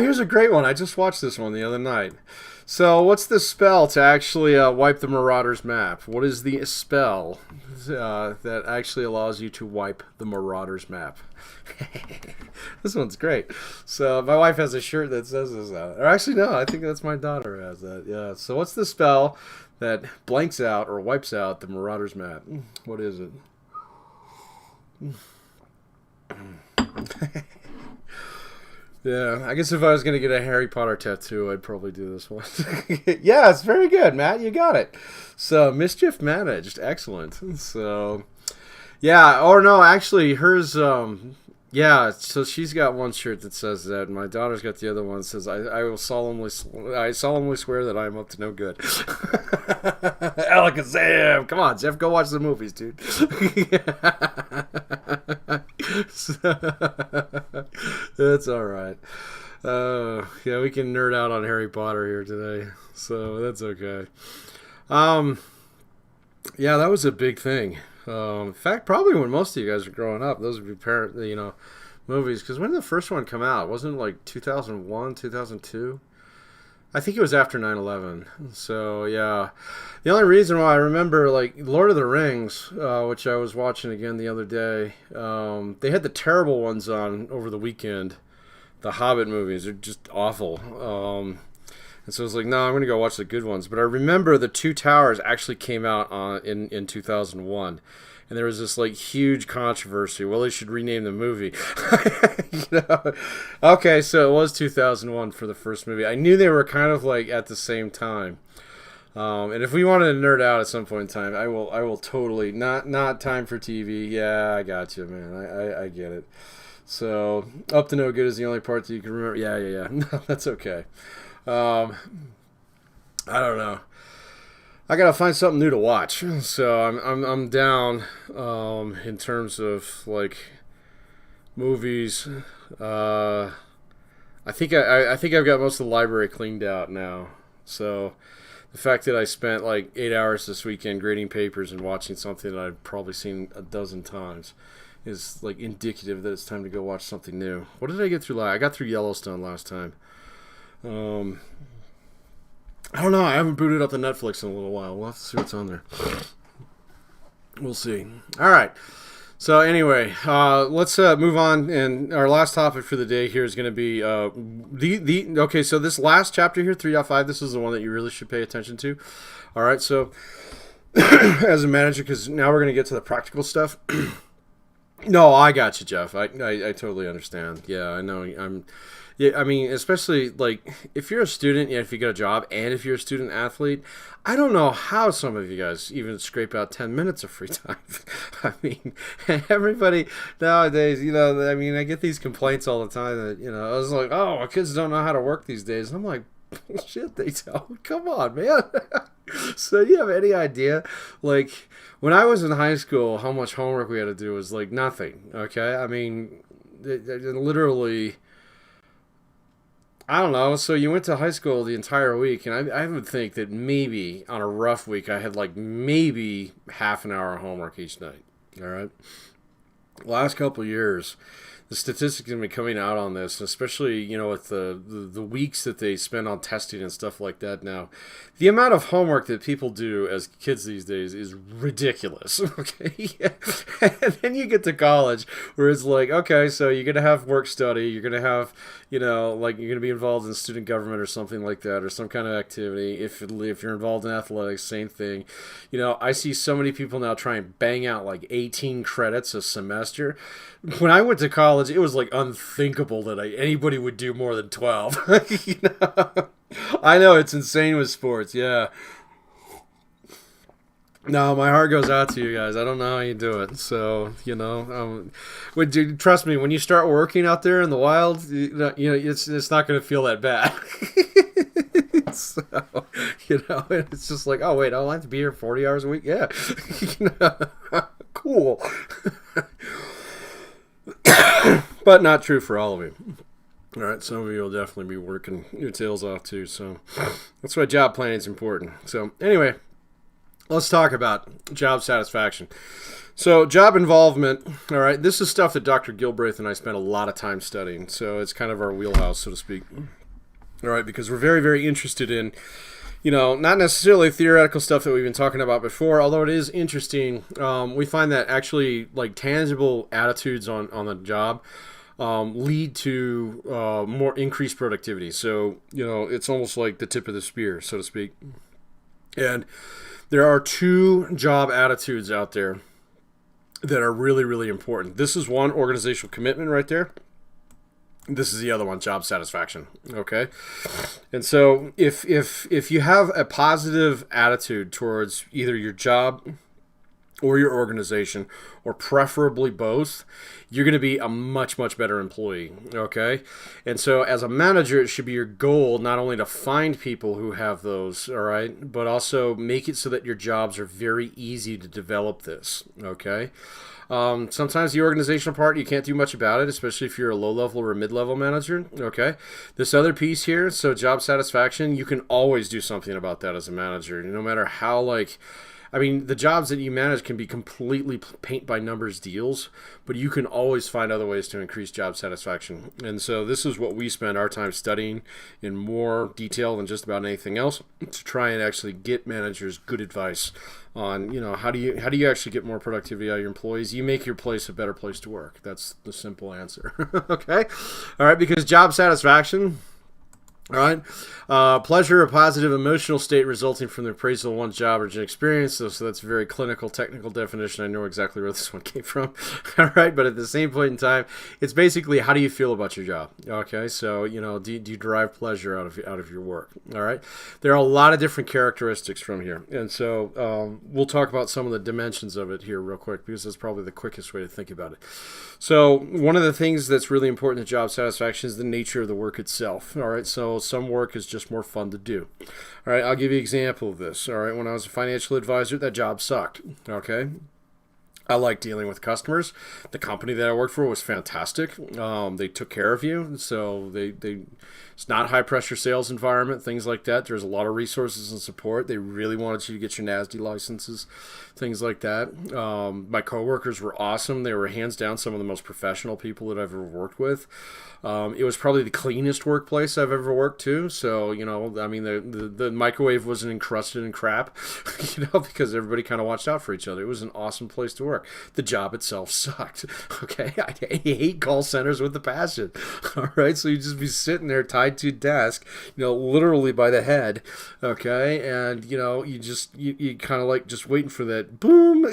A: here's a great one. I just watched this one the other night. So what's the spell to actually wipe the Marauders map? What is the spell that actually allows you to wipe the Marauders map? This one's great. So my wife has a shirt that says this on it. Or actually, no, I think that's my daughter who has that. Yeah. So what's the spell that blanks out or wipes out the Marauders map? What is it? Yeah, I guess if I was going to get a Harry Potter tattoo, I'd probably do this one. Yeah, it's very good, Matt. You got it. So, mischief managed. Excellent. So, yeah. Or no, actually, hers, yeah, so she's got one shirt that says that, and my daughter's got the other one that says, I solemnly swear that I am up to no good. Alakazam! Come on, Jeff, go watch the movies, dude. That's all right. Yeah, we can nerd out on Harry Potter here today, so that's okay. Yeah, that was a big thing. In fact, probably when most of you guys were growing up, those would be movies. Because when did the first one come out? Wasn't it like 2001, 2002? I think it was after 9/11. So yeah, the only reason why I remember like Lord of the Rings, which I was watching again the other day, they had the terrible ones on over the weekend. The Hobbit movies are just awful. And so I was like, no, I'm going to go watch the good ones. But I remember the Two Towers actually came out in 2001. And there was this like huge controversy. Well, they should rename the movie. Okay, so it was 2001 for the first movie. I knew they were kind of like at the same time. And if we wanted to nerd out at some point in time, I will totally not time for TV. Yeah, I got you, man. I get it. So Up to No Good is the only part that you can remember. Yeah. No, that's okay. I don't know. I gotta find something new to watch. So I'm down in terms of like movies. I think I've got most of the library cleaned out now. So the fact that I spent like 8 hours this weekend grading papers and watching something that I've probably seen a dozen times is like indicative that it's time to go watch something new. What did I get through? I got through Yellowstone last time. I don't know. I haven't booted up the Netflix in a little while. We'll have to see what's on there. We'll see. All right. So anyway, let's move on. And our last topic for the day here is going to be okay. So this last chapter here, 3.5. This is the one that you really should pay attention to. All right. So as a manager, because now we're going to get to the practical stuff. No, I got you, Jeff. I totally understand. Yeah, I know. Yeah, I mean, especially like if you're a student, if you get a job, and if you're a student athlete, I don't know how some of you guys even scrape out 10 minutes of free time. I mean, everybody nowadays, I mean, I get these complaints all the time that, I was like, oh, our kids don't know how to work these days. And I'm like, shit, they don't. Come on, man. So you have any idea, like, when I was in high school, how much homework we had to do was like nothing, okay? I mean, literally... I don't know. So you went to high school the entire week, and I would think that maybe on a rough week I had like maybe half an hour of homework each night. All right. Last couple of years, the statistics have been coming out on this, especially with the weeks that they spend on testing and stuff like that. Now, the amount of homework that people do as kids these days is ridiculous. Okay, and then you get to college where it's like, okay, so you're gonna have work study, you're gonna have, like you're gonna be involved in student government or something like that, or some kind of activity. If you're involved in athletics, same thing. I see so many people now try and bang out like 18 credits a semester. When I went to college, it was like unthinkable that anybody would do more than 12. I know it's insane with sports, yeah. No, my heart goes out to you guys. I don't know how you do it. So, trust me, when you start working out there in the wild, it's not going to feel that bad. So, it's just like, oh, wait, I'll have to be here 40 hours a week? Yeah. Cool. But not true for all of you. All right, some of you will definitely be working your tails off too. So that's why job planning is important. So anyway, let's talk about job satisfaction. So job involvement, all right, this is stuff that Dr. Gilbraith and I spent a lot of time studying. So it's kind of our wheelhouse, so to speak. All right, because we're very, very interested in, not necessarily theoretical stuff that we've been talking about before, although it is interesting. We find that actually like tangible attitudes on the job lead to more increased productivity. So, it's almost like the tip of the spear, so to speak. And there are two job attitudes out there that are really, really important. This is one, organizational commitment right there. This is the other one, job satisfaction. Okay, and so if you have a positive attitude towards either your job or your organization, or preferably both, you're going to be a much, much better employee. Okay, and so as a manager, it should be your goal not only to find people who have those, all right, but also make it so that your jobs are very easy to develop this. Okay. Sometimes the organizational part, you can't do much about it, especially if you're a low-level or a mid-level manager, okay? This other piece here, so job satisfaction, you can always do something about that as a manager, no matter how, I mean, the jobs that you manage can be completely paint by numbers deals, but you can always find other ways to increase job satisfaction. And so this is what we spend our time studying in more detail than just about anything else, to try and actually get managers good advice on, how do you actually get more productivity out of your employees. You make your place a better place to work. That's the simple answer. Okay. All right. Because job satisfaction, all right. Pleasure, a positive emotional state resulting from the appraisal of one's job or experience. So that's a very clinical, technical definition. I know exactly where this one came from. All right. But at the same point in time, it's basically, how do you feel about your job? Okay. So, do you derive pleasure out of your work? All right. There are a lot of different characteristics from here. And so we'll talk about some of the dimensions of it here real quick, because that's probably the quickest way to think about it. So one of the things that's really important to job satisfaction is the nature of the work itself. All right. So some work is just more fun to do. All right, I'll give you an example of this. All right, when I was a financial advisor, that job sucked. Okay. I like dealing with customers. The company that I worked for was fantastic. They took care of you. So it's not a high pressure sales environment, things like that. There's a lot of resources and support. They really wanted you to get your NASD licenses, things like that. My coworkers were awesome. They were hands down some of the most professional people that I've ever worked with. It was probably the cleanest workplace I've ever worked to. So, I mean, the microwave wasn't encrusted in crap, because everybody kind of watched out for each other. It was an awesome place to work. The job itself sucked. Okay. I hate call centers with a passion. All right. So you just be sitting there tied to a desk, literally by the head. Okay. And, you kind of like just waiting for that boom,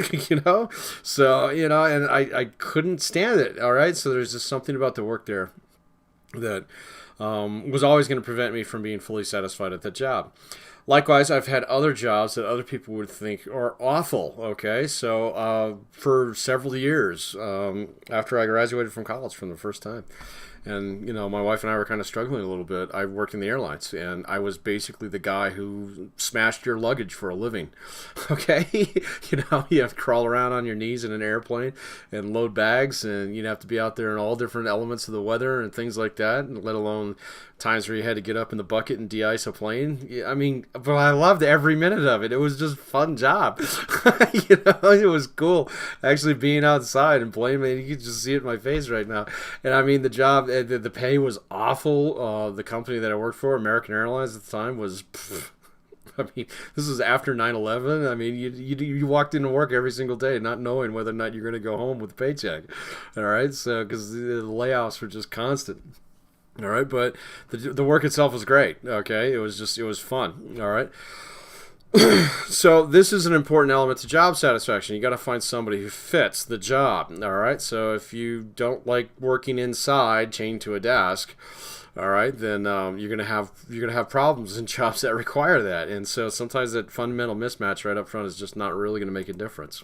A: So, and I couldn't stand it. All right. So there's just something about the work there that was always going to prevent me from being fully satisfied at that job. Likewise, I've had other jobs that other people would think are awful. Okay, so for several years after I graduated from college for the first time, and my wife and I were kind of struggling a little bit. I worked in the airlines, and I was basically the guy who smashed your luggage for a living. Okay, you have to crawl around on your knees in an airplane and load bags, and you'd have to be out there in all different elements of the weather and things like that, let alone times where you had to get up in the bucket and de-ice a plane. I mean, but I loved every minute of it. It was just a fun job. It was cool actually being outside and playing. You can just see it in my face right now. And I mean, the job, the pay was awful. The company that I worked for, American Airlines at the time, was I mean, this was after 9/11. I mean, you walked into work every single day not knowing whether or not you're going to go home with a paycheck. All right, so because the layoffs were just constant. All right, but the work itself was great. Okay, it was fun. All right. So this is an important element to job satisfaction. You got to find somebody who fits the job. All right. So if you don't like working inside, chained to a desk, all right, then you're gonna have problems in jobs that require that. And so sometimes that fundamental mismatch right up front is just not really gonna make a difference.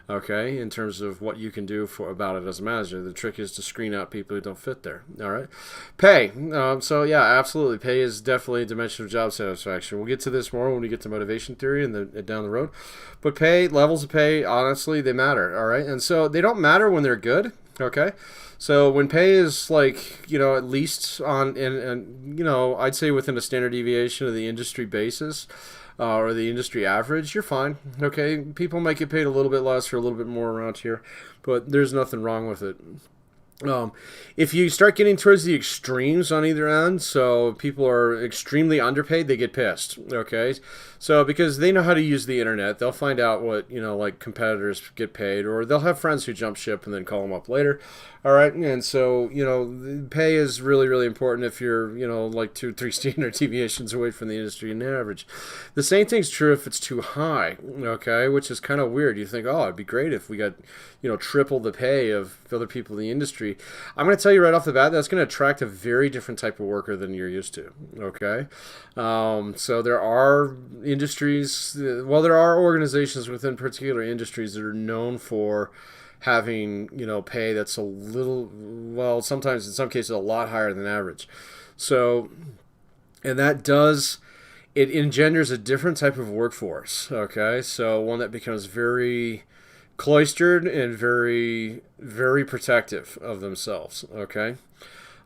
A: Okay, in terms of what you can do about it as a manager. The trick is to screen out people who don't fit there. All right, pay. So yeah, absolutely, pay is definitely a dimension of job satisfaction. We'll get to this more when we get to motivation theory and down the road. But levels of pay, honestly, they matter. All right, and so they don't matter when they're good. Okay, so when pay is like at least on and I'd say within a standard deviation of the industry basis. Or the industry average, you're fine. Okay, people might get paid a little bit less or a little bit more around here, but there's nothing wrong with it. If you start getting towards the extremes on either end, so people are extremely underpaid, they get pissed. Okay, so because they know how to use the internet, they'll find out what like competitors get paid, or they'll have friends who jump ship and then call them up later. All right, and so pay is really, really important if you're like 2-3 standard deviations away from the industry and average. The same thing's true if it's too high. Okay, which is kind of weird. You think, oh, it'd be great if we got triple the pay of other people in the industry. I'm going to tell you right off the bat, that's going to attract a very different type of worker than you're used to. Okay, so there are industries. Well, there are organizations within particular industries that are known for having pay that's a little, well, sometimes in some cases a lot higher than average. So, and that it engenders a different type of workforce. Okay, so one that becomes very cloistered and very, very protective of themselves. Okay,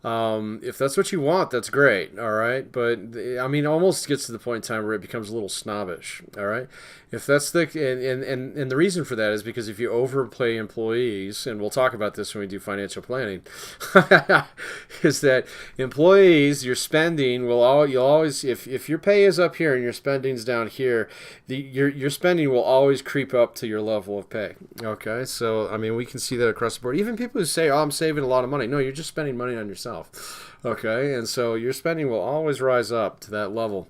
A: If that's what you want, that's great, all right? But, I mean, almost gets to the point in time where it becomes a little snobbish, all right? If that's the, and the reason for that is because if you overpay employees, and we'll talk about this when we do financial planning, is that employees, your spending you'll always, if your pay is up here and your spending's down here, your spending will always creep up to your level of pay, okay? So, I mean, we can see that across the board. Even people who say, oh, I'm saving a lot of money. No, you're just spending money on yourself. Okay, and so your spending will always rise up to that level.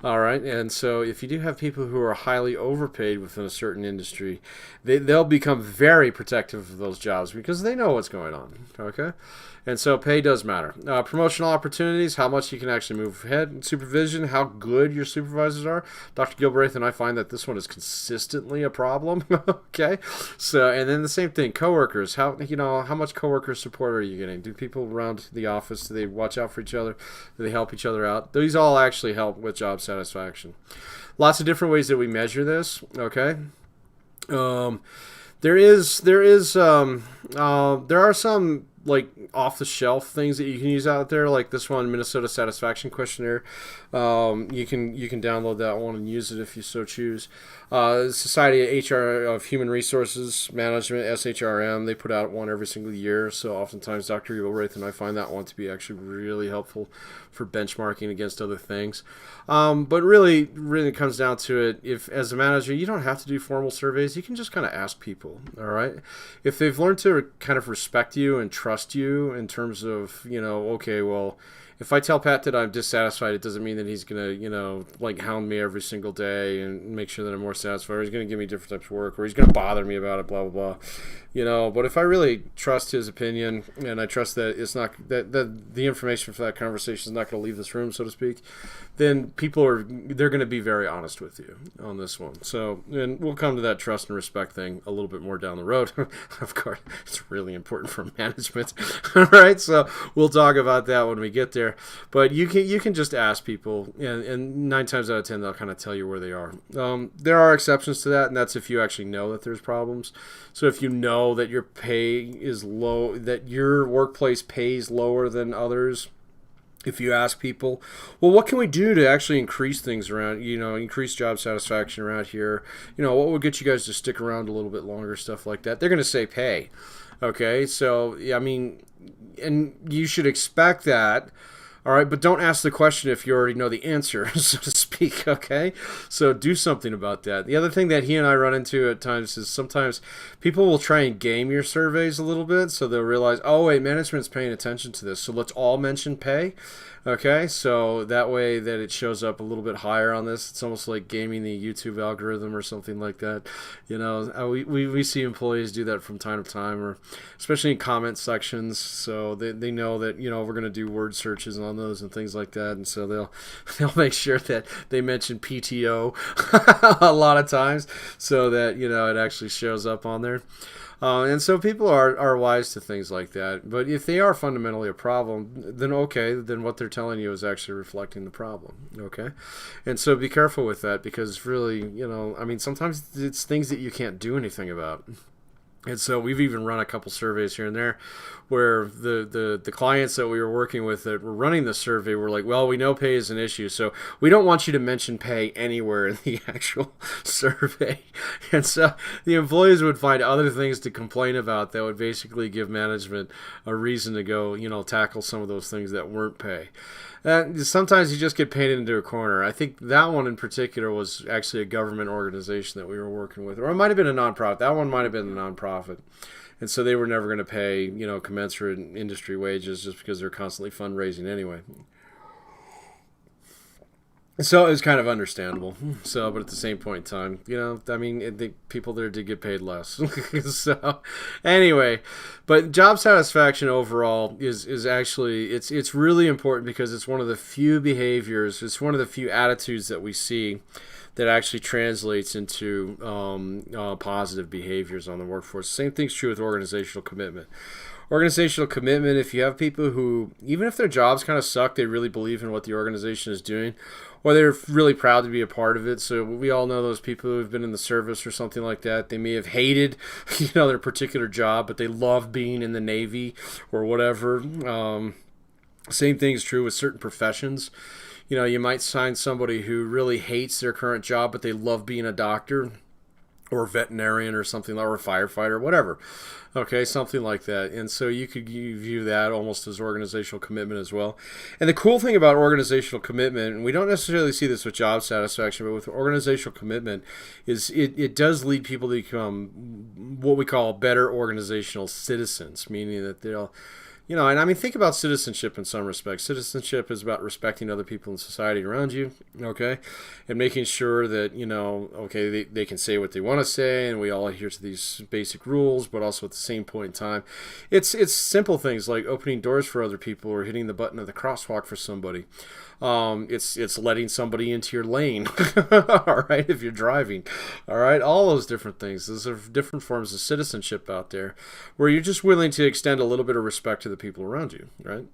A: All right, and so if you do have people who are highly overpaid within a certain industry, they'll become very protective of those jobs because they know what's going on. Okay, and so pay does matter. Promotional opportunities, how much you can actually move ahead. Supervision, how good your supervisors are. Dr. Gilbraith and I find that this one is consistently a problem. Okay, so and then the same thing, coworkers. How much coworker support are you getting? Do people around the office, do they watch out for each other? Do they help each other out? These all actually help with job satisfaction. Lots of different ways that we measure this. Okay. There are some like off-the-shelf things that you can use out there, like this one, Minnesota Satisfaction Questionnaire. You can download that one and use it if you so choose. Society of Human Resources Management, SHRM, they put out one every single year, so oftentimes Dr. Gilbraith and I find that one to be actually really helpful for benchmarking against other things. But really it comes down to it, if as a manager, you don't have to do formal surveys, you can just kind of ask people, all right? If they've learned to kind of respect you and trust you in terms of, okay, well, if I tell Pat that I'm dissatisfied, it doesn't mean that he's going to, like hound me every single day and make sure that I'm more satisfied, or he's going to give me different types of work, or he's going to bother me about it, blah, blah, blah. But if I really trust his opinion and I trust that it's not, that the information for that conversation is not going to leave this room, so to speak, then they're going to be very honest with you on this one. So, and we'll come to that trust and respect thing a little bit more down the road. Of course, it's really important for management. All right, so we'll talk about that when we get there. But you can just ask people, and 9 times out of 10 they'll kind of tell you where they are. There are exceptions to that, and that's if you actually know that there's problems. So if you know that your pay is low, that your workplace pays lower than others, if you ask people, well, what can we do to actually increase things around, increase job satisfaction around here? What would get you guys to stick around a little bit longer, stuff like that? They're going to say pay. Okay, so, I mean, and you should expect that. All right, but don't ask the question if you already know the answer, so to speak, okay? So do something about that. The other thing that he and I run into at times is sometimes people will try and game your surveys a little bit, so they'll realize, oh, wait, management's paying attention to this, so let's all mention pay. Okay, so that way that it shows up a little bit higher on this. It's almost like gaming the YouTube algorithm or something like that. We see employees do that from time to time, or especially in comment sections. So they know that we're going to do word searches on those and things like that, and so they'll make sure that they mention PTO a lot of times, so that it actually shows up on there. And so people are wise to things like that. But if they are fundamentally a problem, then okay, then what they're telling you is actually reflecting the problem. Okay? And so be careful with that, because really, sometimes it's things that you can't do anything about. And so we've even run a couple surveys here and there where the clients that we were working with that were running the survey were like, well, we know pay is an issue, so we don't want you to mention pay anywhere in the actual survey. And so the employees would find other things to complain about that would basically give management a reason to go, tackle some of those things that weren't pay. Sometimes you just get painted into a corner. I think that one in particular was actually a government organization that we were working with, or it might have been a nonprofit. That one might have been a nonprofit. And so they were never going to pay, commensurate industry wages just because they're constantly fundraising anyway. So it was kind of understandable. So, but at the same point in time, the people there did get paid less. So, anyway, but job satisfaction overall is actually, it's really important because it's one of the few behaviors, it's one of the few attitudes that we see that actually translates into positive behaviors on the workforce. Same thing's true with organizational commitment. Organizational commitment, if you have people who, even if their jobs kind of suck, they really believe in what the organization is doing, or they're really proud to be a part of it. So we all know those people who have been in the service or something like that. They may have hated, their particular job, but they love being in the Navy or whatever. Same thing is true with certain professions. You know, you might find somebody who really hates their current job, but they love being a doctor or a veterinarian or something, or a firefighter, whatever. Okay, something like that. And so you view that almost as organizational commitment as well. And the cool thing about organizational commitment, and we don't necessarily see this with job satisfaction, but with organizational commitment, is it does lead people to become what we call better organizational citizens, meaning that they'll, you know, and I mean, think about citizenship in some respects. Citizenship is about respecting other people in society around you, okay? And making sure that, you know, okay, they can say what they want to say, and we all adhere to these basic rules, but also at the same point in time, it's simple things like opening doors for other people or hitting the button of the crosswalk for somebody. It's letting somebody into your lane, all right, if you're driving, all right, all those different things. Those are different forms of citizenship out there where you're just willing to extend a little bit of respect to the people around you, right?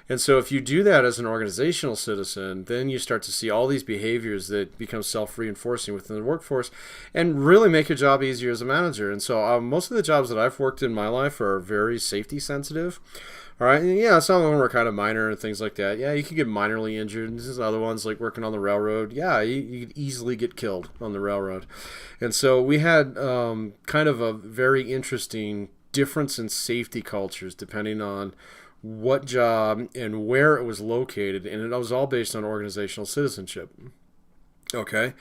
A: And so if you do that as an organizational citizen, then you start to see all these behaviors that become self-reinforcing within the workforce and really make your job easier as a manager. And so most of the jobs that I've worked in my life are very safety sensitive. All right, and yeah, some of them are kind of minor and things like that. Yeah, you could get minorly injured. And there's other ones like working on the railroad. Yeah, you could easily get killed on the railroad. And so we had kind of a very interesting difference in safety cultures depending on what job and where it was located, and it was all based on organizational citizenship. Okay.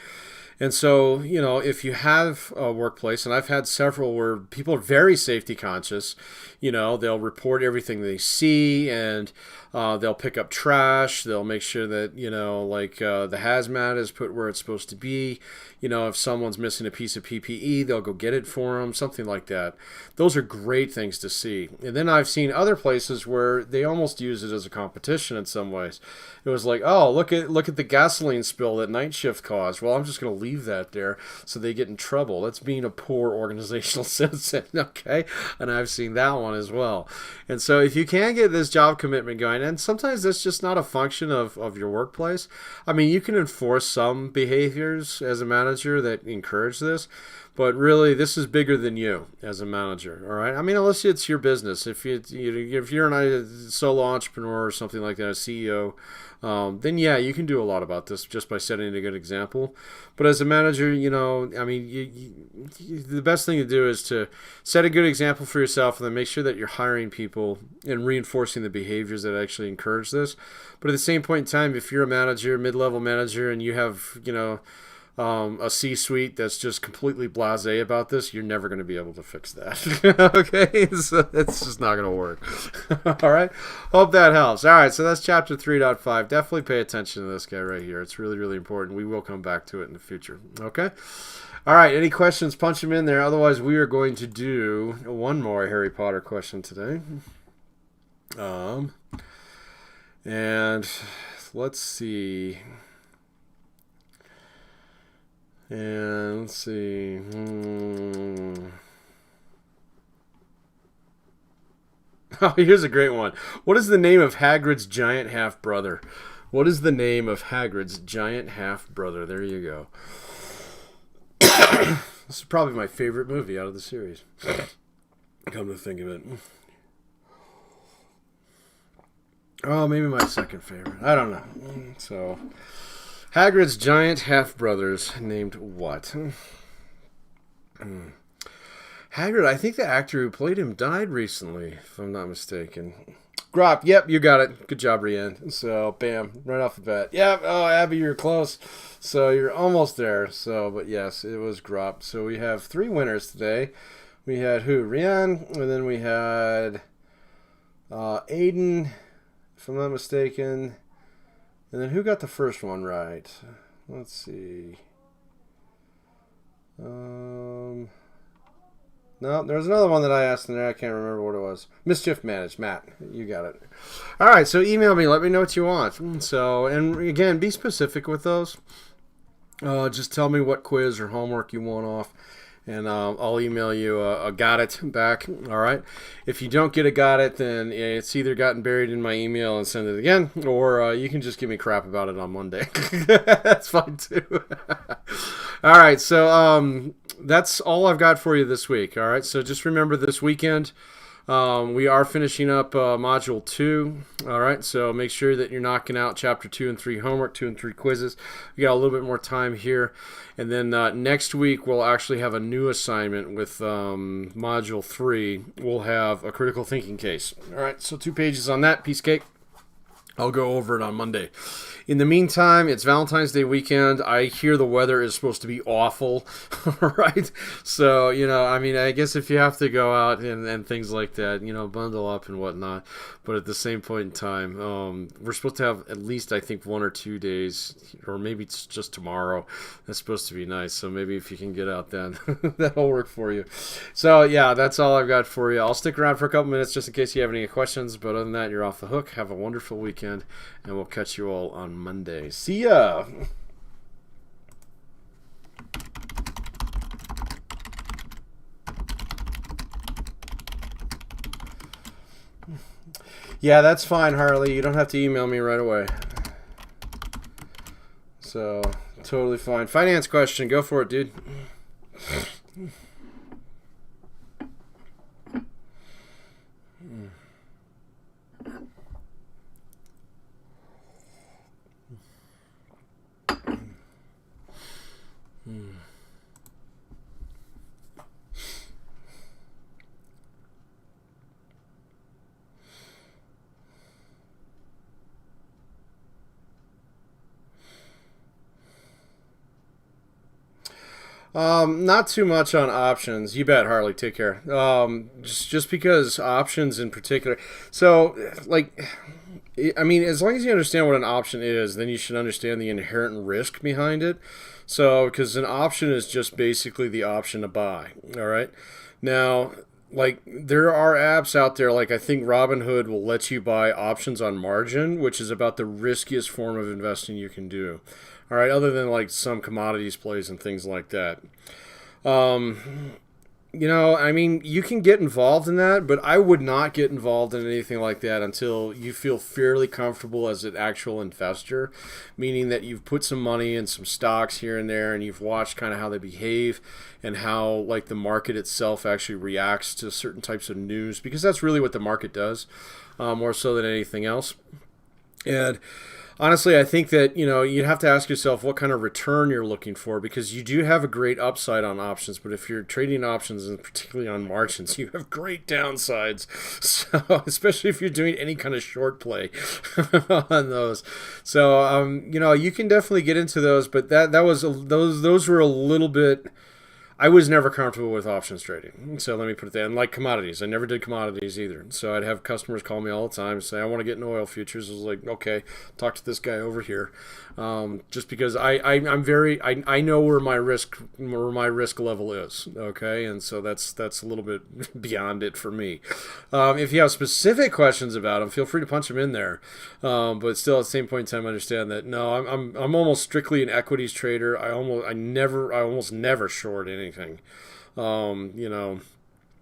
A: And so, you know, if you have a workplace, and I've had several where people are very safety conscious, you know, they'll report everything they see, and they'll pick up trash. They'll make sure that, you know, like the hazmat is put where it's supposed to be. You know, if someone's missing a piece of PPE, they'll go get it for them, something like that. Those are great things to see. And then I've seen other places where they almost use it as a competition in some ways. It was like, oh, look at the gasoline spill that night shift caused. Well, I'm just going to leave that there so they get in trouble. That's being a poor organizational citizen, okay? And I've seen that one as well. And so if you can get this job commitment going, and sometimes that's just not a function of your workplace. I mean, you can enforce some behaviors as a manager that encourage this, but really this is bigger than you as a manager, all right? I mean, unless it's your business. If you're a solo entrepreneur or something like that, a CEO, then yeah, you can do a lot about this just by setting a good example. But as a manager, you know, I mean, the best thing to do is to set a good example for yourself and then make sure that you're hiring people and reinforcing the behaviors that actually encourage this. But at the same point in time, if you're a manager, mid-level manager, and you have, you know, a C-suite that's just completely blasé about this, you're never going to be able to fix that. Okay? So it's just not going to work. All right? Hope that helps. All right, so that's chapter 3.5. Definitely pay attention to this guy right here. It's really, really important. We will come back to it in the future. Okay? All right, any questions, punch them in there. Otherwise, we are going to do one more Harry Potter question today. And let's see... And let's see. Oh, here's a great one. What is the name of Hagrid's giant half-brother? What is the name of Hagrid's giant half-brother? There you go. This is probably my favorite movie out of the series. Come to think of it. Oh, maybe my second favorite. I don't know. So... Hagrid's giant half-brothers named what? Hagrid, I think the actor who played him died recently, if I'm not mistaken. Grop, yep, you got it. Good job, Rianne. So, bam, right off the bat. Yep, oh, Abby, you're close. So, you're almost there. So, but yes, it was Grop. So, we have 3 winners today. We had who? Rianne, and then we had Aiden, if I'm not mistaken. And then who got the first one right? Let's see. No, there's another one that I asked in there. I can't remember what it was. Mischief Managed. Matt, you got it. All right, so email me. Let me know what you want. So, and again, be specific with those. Just tell me what quiz or homework you want off. And I'll email you a got it back, all right? If you don't get a got it, then it's either gotten buried in my email and send it again, or you can just give me crap about it on Monday. That's fine, too. All right, so that's all I've got for you this week, all right? So just remember this weekend, We are finishing up Module 2. All right, so make sure that you're knocking out Chapter 2 and 3 homework, 2 and 3 quizzes. We got a little bit more time here. And then next week, we'll actually have a new assignment with Module 3. We'll have a critical thinking case. All right, so 2 pages on that, piece of cake. I'll go over it on Monday. In the meantime, it's Valentine's Day weekend. I hear the weather is supposed to be awful, right? So, I guess if you have to go out and things like that, bundle up and whatnot. But at the same point in time, we're supposed to have at least, I think, 1 or 2 days, or maybe it's just tomorrow. That's supposed to be nice. So maybe if you can get out then, that'll work for you. So, yeah, that's all I've got for you. I'll stick around for a couple minutes just in case you have any questions. But other than that, you're off the hook. Have a wonderful weekend, and we'll catch you all on Monday. See ya! Yeah, that's fine, Harley. You don't have to email me right away. So, totally fine. Finance question. Go for it, dude. Not too much on options. You bet, Harley. Take care. Just because options in particular. So, as long as you understand what an option is, then you should understand the inherent risk behind it. So, because an option is just basically the option to buy. All right. Now, there are apps out there, I think Robinhood will let you buy options on margin, which is about the riskiest form of investing you can do. All right, other than some commodities plays and things like that. You can get involved in that, but I would not get involved in anything like that until you feel fairly comfortable as an actual investor, meaning that you've put some money in some stocks here and there and you've watched kind of how they behave and how the market itself actually reacts to certain types of news, because that's really what the market does, more so than anything else. And honestly, I think that, you'd have to ask yourself what kind of return you're looking for, because you do have a great upside on options, but if you're trading options, and particularly on margins, you have great downsides. So, especially if you're doing any kind of short play on those. So, you can definitely get into those, but those were a little bit... I was never comfortable with options trading. So let me put it there. And commodities, I never did commodities either. So I'd have customers call me all the time and say, I want to get in oil futures. I was like, okay, talk to this guy over here. Just because I know where my risk level is. Okay. And so that's a little bit beyond it for me. If you have specific questions about them, feel free to punch them in there. But still at the same point in time, understand that no, I'm almost strictly an equities trader. I almost never short anything.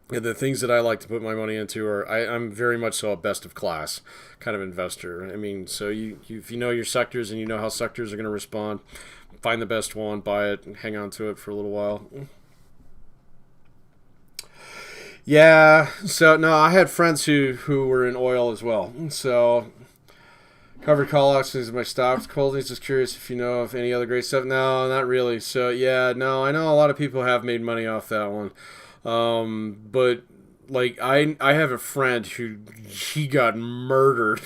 A: The things that I like to put my money into I'm very much so a best of class kind of investor. So if you know your sectors and you know how sectors are going to respond, find the best one, buy it, and hang on to it for a little while. Yeah, so no, I had friends who were in oil as well. So covered call options in my stocks holdings. Just curious if you know of any other great stuff. No, not really. So yeah, no, I know a lot of people have made money off that one. But I have a friend who he got murdered.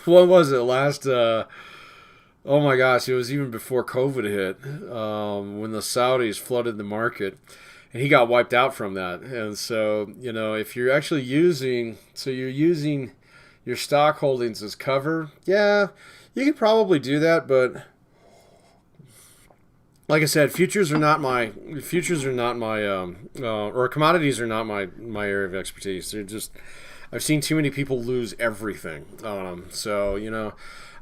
A: What was it last? Oh my gosh, it was even before COVID hit. When the Saudis flooded the market, and he got wiped out from that. And so if you're actually using your stock holdings as cover, yeah, you could probably do that, but like I said, futures are not my or commodities are not my area of expertise. They're just, I've seen too many people lose everything on them. So, you know,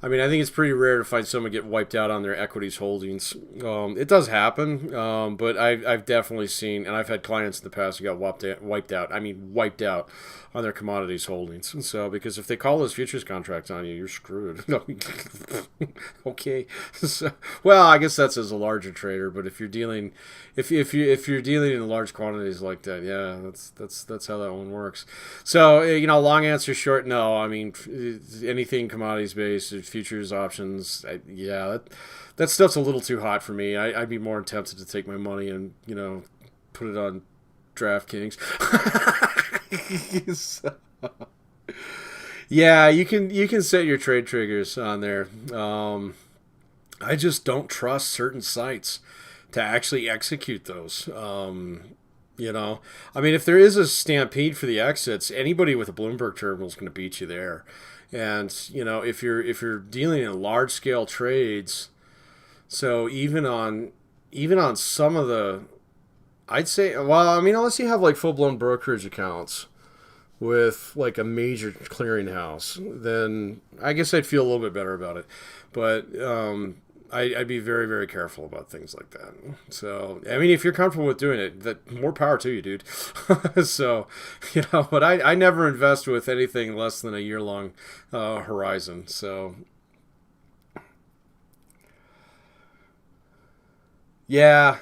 A: I mean, I think it's pretty rare to find someone get wiped out on their equities holdings. It does happen, but I've definitely seen, and I've had clients in the past who got wiped out. I mean, wiped out on their commodities holdings. So, because if they call those futures contracts on you, you're screwed. Okay. So, well, I guess that's as a larger trader, but if you're dealing, if you're dealing in large quantities like that, yeah, that's how that one works. So, you know, long answer short, no. I mean, anything commodities based, futures, options, yeah, that stuff's a little too hot for me. I'd be more tempted to take my money and, you know, put it on DraftKings. So, yeah, you can set your trade triggers on there. I just don't trust certain sites to actually execute those. You know, I mean, if there is a stampede for the exits, anybody with a Bloomberg terminal is going to beat you there. And you know, if you're dealing in large scale trades, so even on some of the, I'd say, well, I mean, unless you have like full blown brokerage accounts with like a major clearinghouse, then I guess I'd feel a little bit better about it. But I'd be very, very careful about things like that. So, I mean, if you're comfortable with doing it, that more power to you, dude. So, you know, but I never invest with anything less than a year-long horizon. So, yeah.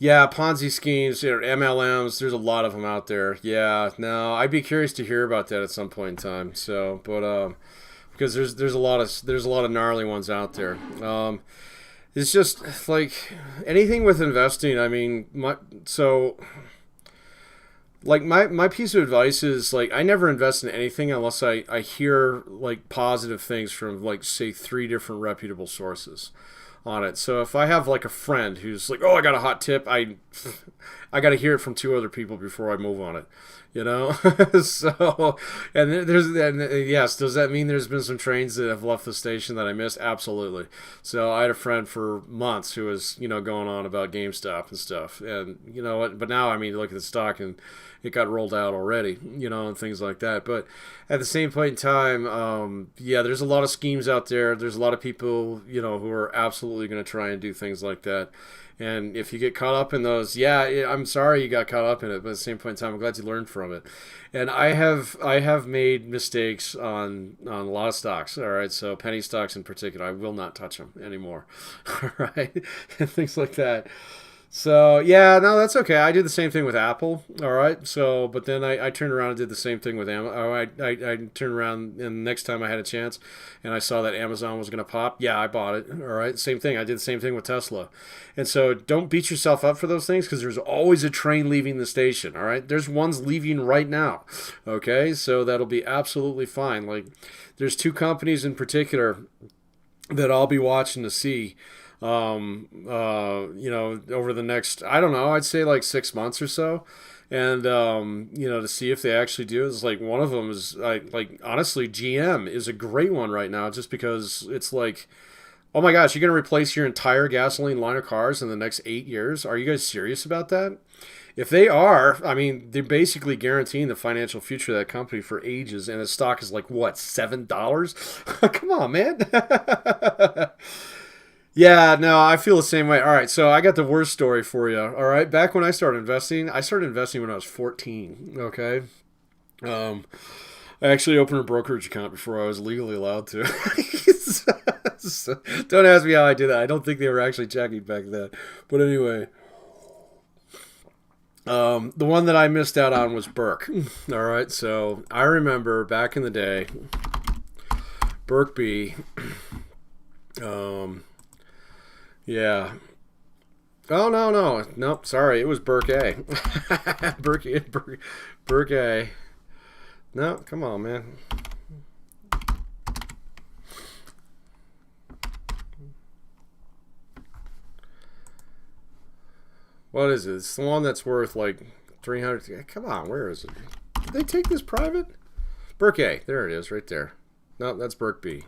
A: Yeah, Ponzi schemes or MLMs, there's a lot of them out there. Yeah, no, I'd be curious to hear about that at some point in time. So, but because there's a lot of gnarly ones out there. It's just like anything with investing. I mean, my piece of advice is like I never invest in anything unless I hear like positive things from like say 3 different reputable sources on it. So if I have like a friend who's like, "Oh, I got a hot tip," I got to hear it from 2 other people before I move on it, you know. So, yes, does that mean there's been some trains that have left the station that I missed? Absolutely. So I had a friend for months who was, you know, going on about GameStop and stuff, and you know what? But now, I mean, look at the stock and it got rolled out already, you know, and things like that. But at the same point in time, yeah, there's a lot of schemes out there. There's a lot of people, you know, who are absolutely going to try and do things like that. And if you get caught up in those, yeah, I'm sorry you got caught up in it, but at the same point in time, I'm glad you learned from it. And I have made mistakes on a lot of stocks. All right, so penny stocks in particular, I will not touch them anymore. All right, and things like that. So, yeah, no, that's okay. I did the same thing with Apple, all right? So, but then I turned around and did the same thing with Amazon. Oh, I turned around, and the next time I had a chance, and I saw that Amazon was going to pop, yeah, I bought it, all right? Same thing. I did the same thing with Tesla. And so don't beat yourself up for those things because there's always a train leaving the station, all right? There's ones leaving right now, okay? So that'll be absolutely fine. Like, there's 2 companies in particular that I'll be watching to see you know, over the next, I don't know, I'd say like 6 months or so. And, you know, to see if they actually do. It's like one of them is like honestly, GM is a great one right now just because it's like, oh my gosh, you're going to replace your entire gasoline line of cars in the next 8 years. Are you guys serious about that? If they are, I mean, they're basically guaranteeing the financial future of that company for ages. And the stock is like, what, $7? Come on, man. Yeah, no, I feel the same way. All right, so I got the worst story for you. All right, back when I started investing when I was 14. Okay, I actually opened a brokerage account before I was legally allowed to. So, don't ask me how I did that. I don't think they were actually checking back then. But anyway, the one that I missed out on was Burke. All right, so I remember back in the day, Burke B. Yeah. Oh, no. Nope, sorry. It was Burke A. Burke A. No, come on, man. What is it? It's the one that's worth like 300. Come on, where is it? Did they take this private? Burke A. There it is, right there. No, that's Burke B.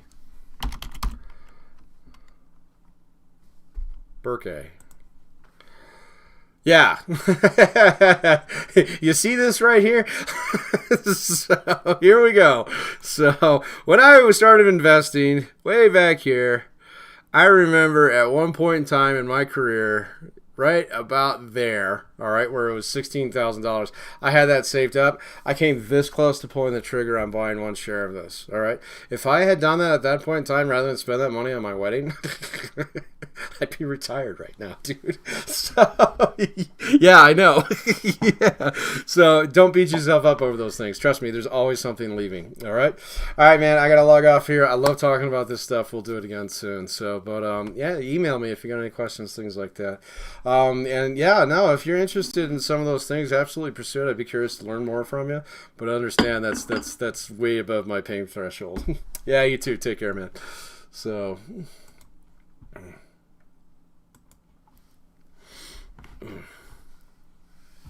A: Burke A. Yeah. You see this right here? So here we go. So when I started investing way back here, I remember at one point in time in my career, right about there, all right, where it was $16,000, I had that saved up. I came this close to pulling the trigger on buying one share of this, all right? If I had done that at that point in time rather than spend that money on my wedding, I'd be retired right now, dude. So, yeah, I know. Yeah. So don't beat yourself up over those things. Trust me, there's always something leaving, all right? All right, man, I got to log off here. I love talking about this stuff. We'll do it again soon. So, but, yeah, email me if you got any questions, things like that. And, yeah, no, if you're interested in some of those things, absolutely pursue it. I'd be curious to learn more from you. But understand that's way above my pain threshold. Yeah, you too. Take care, man. So...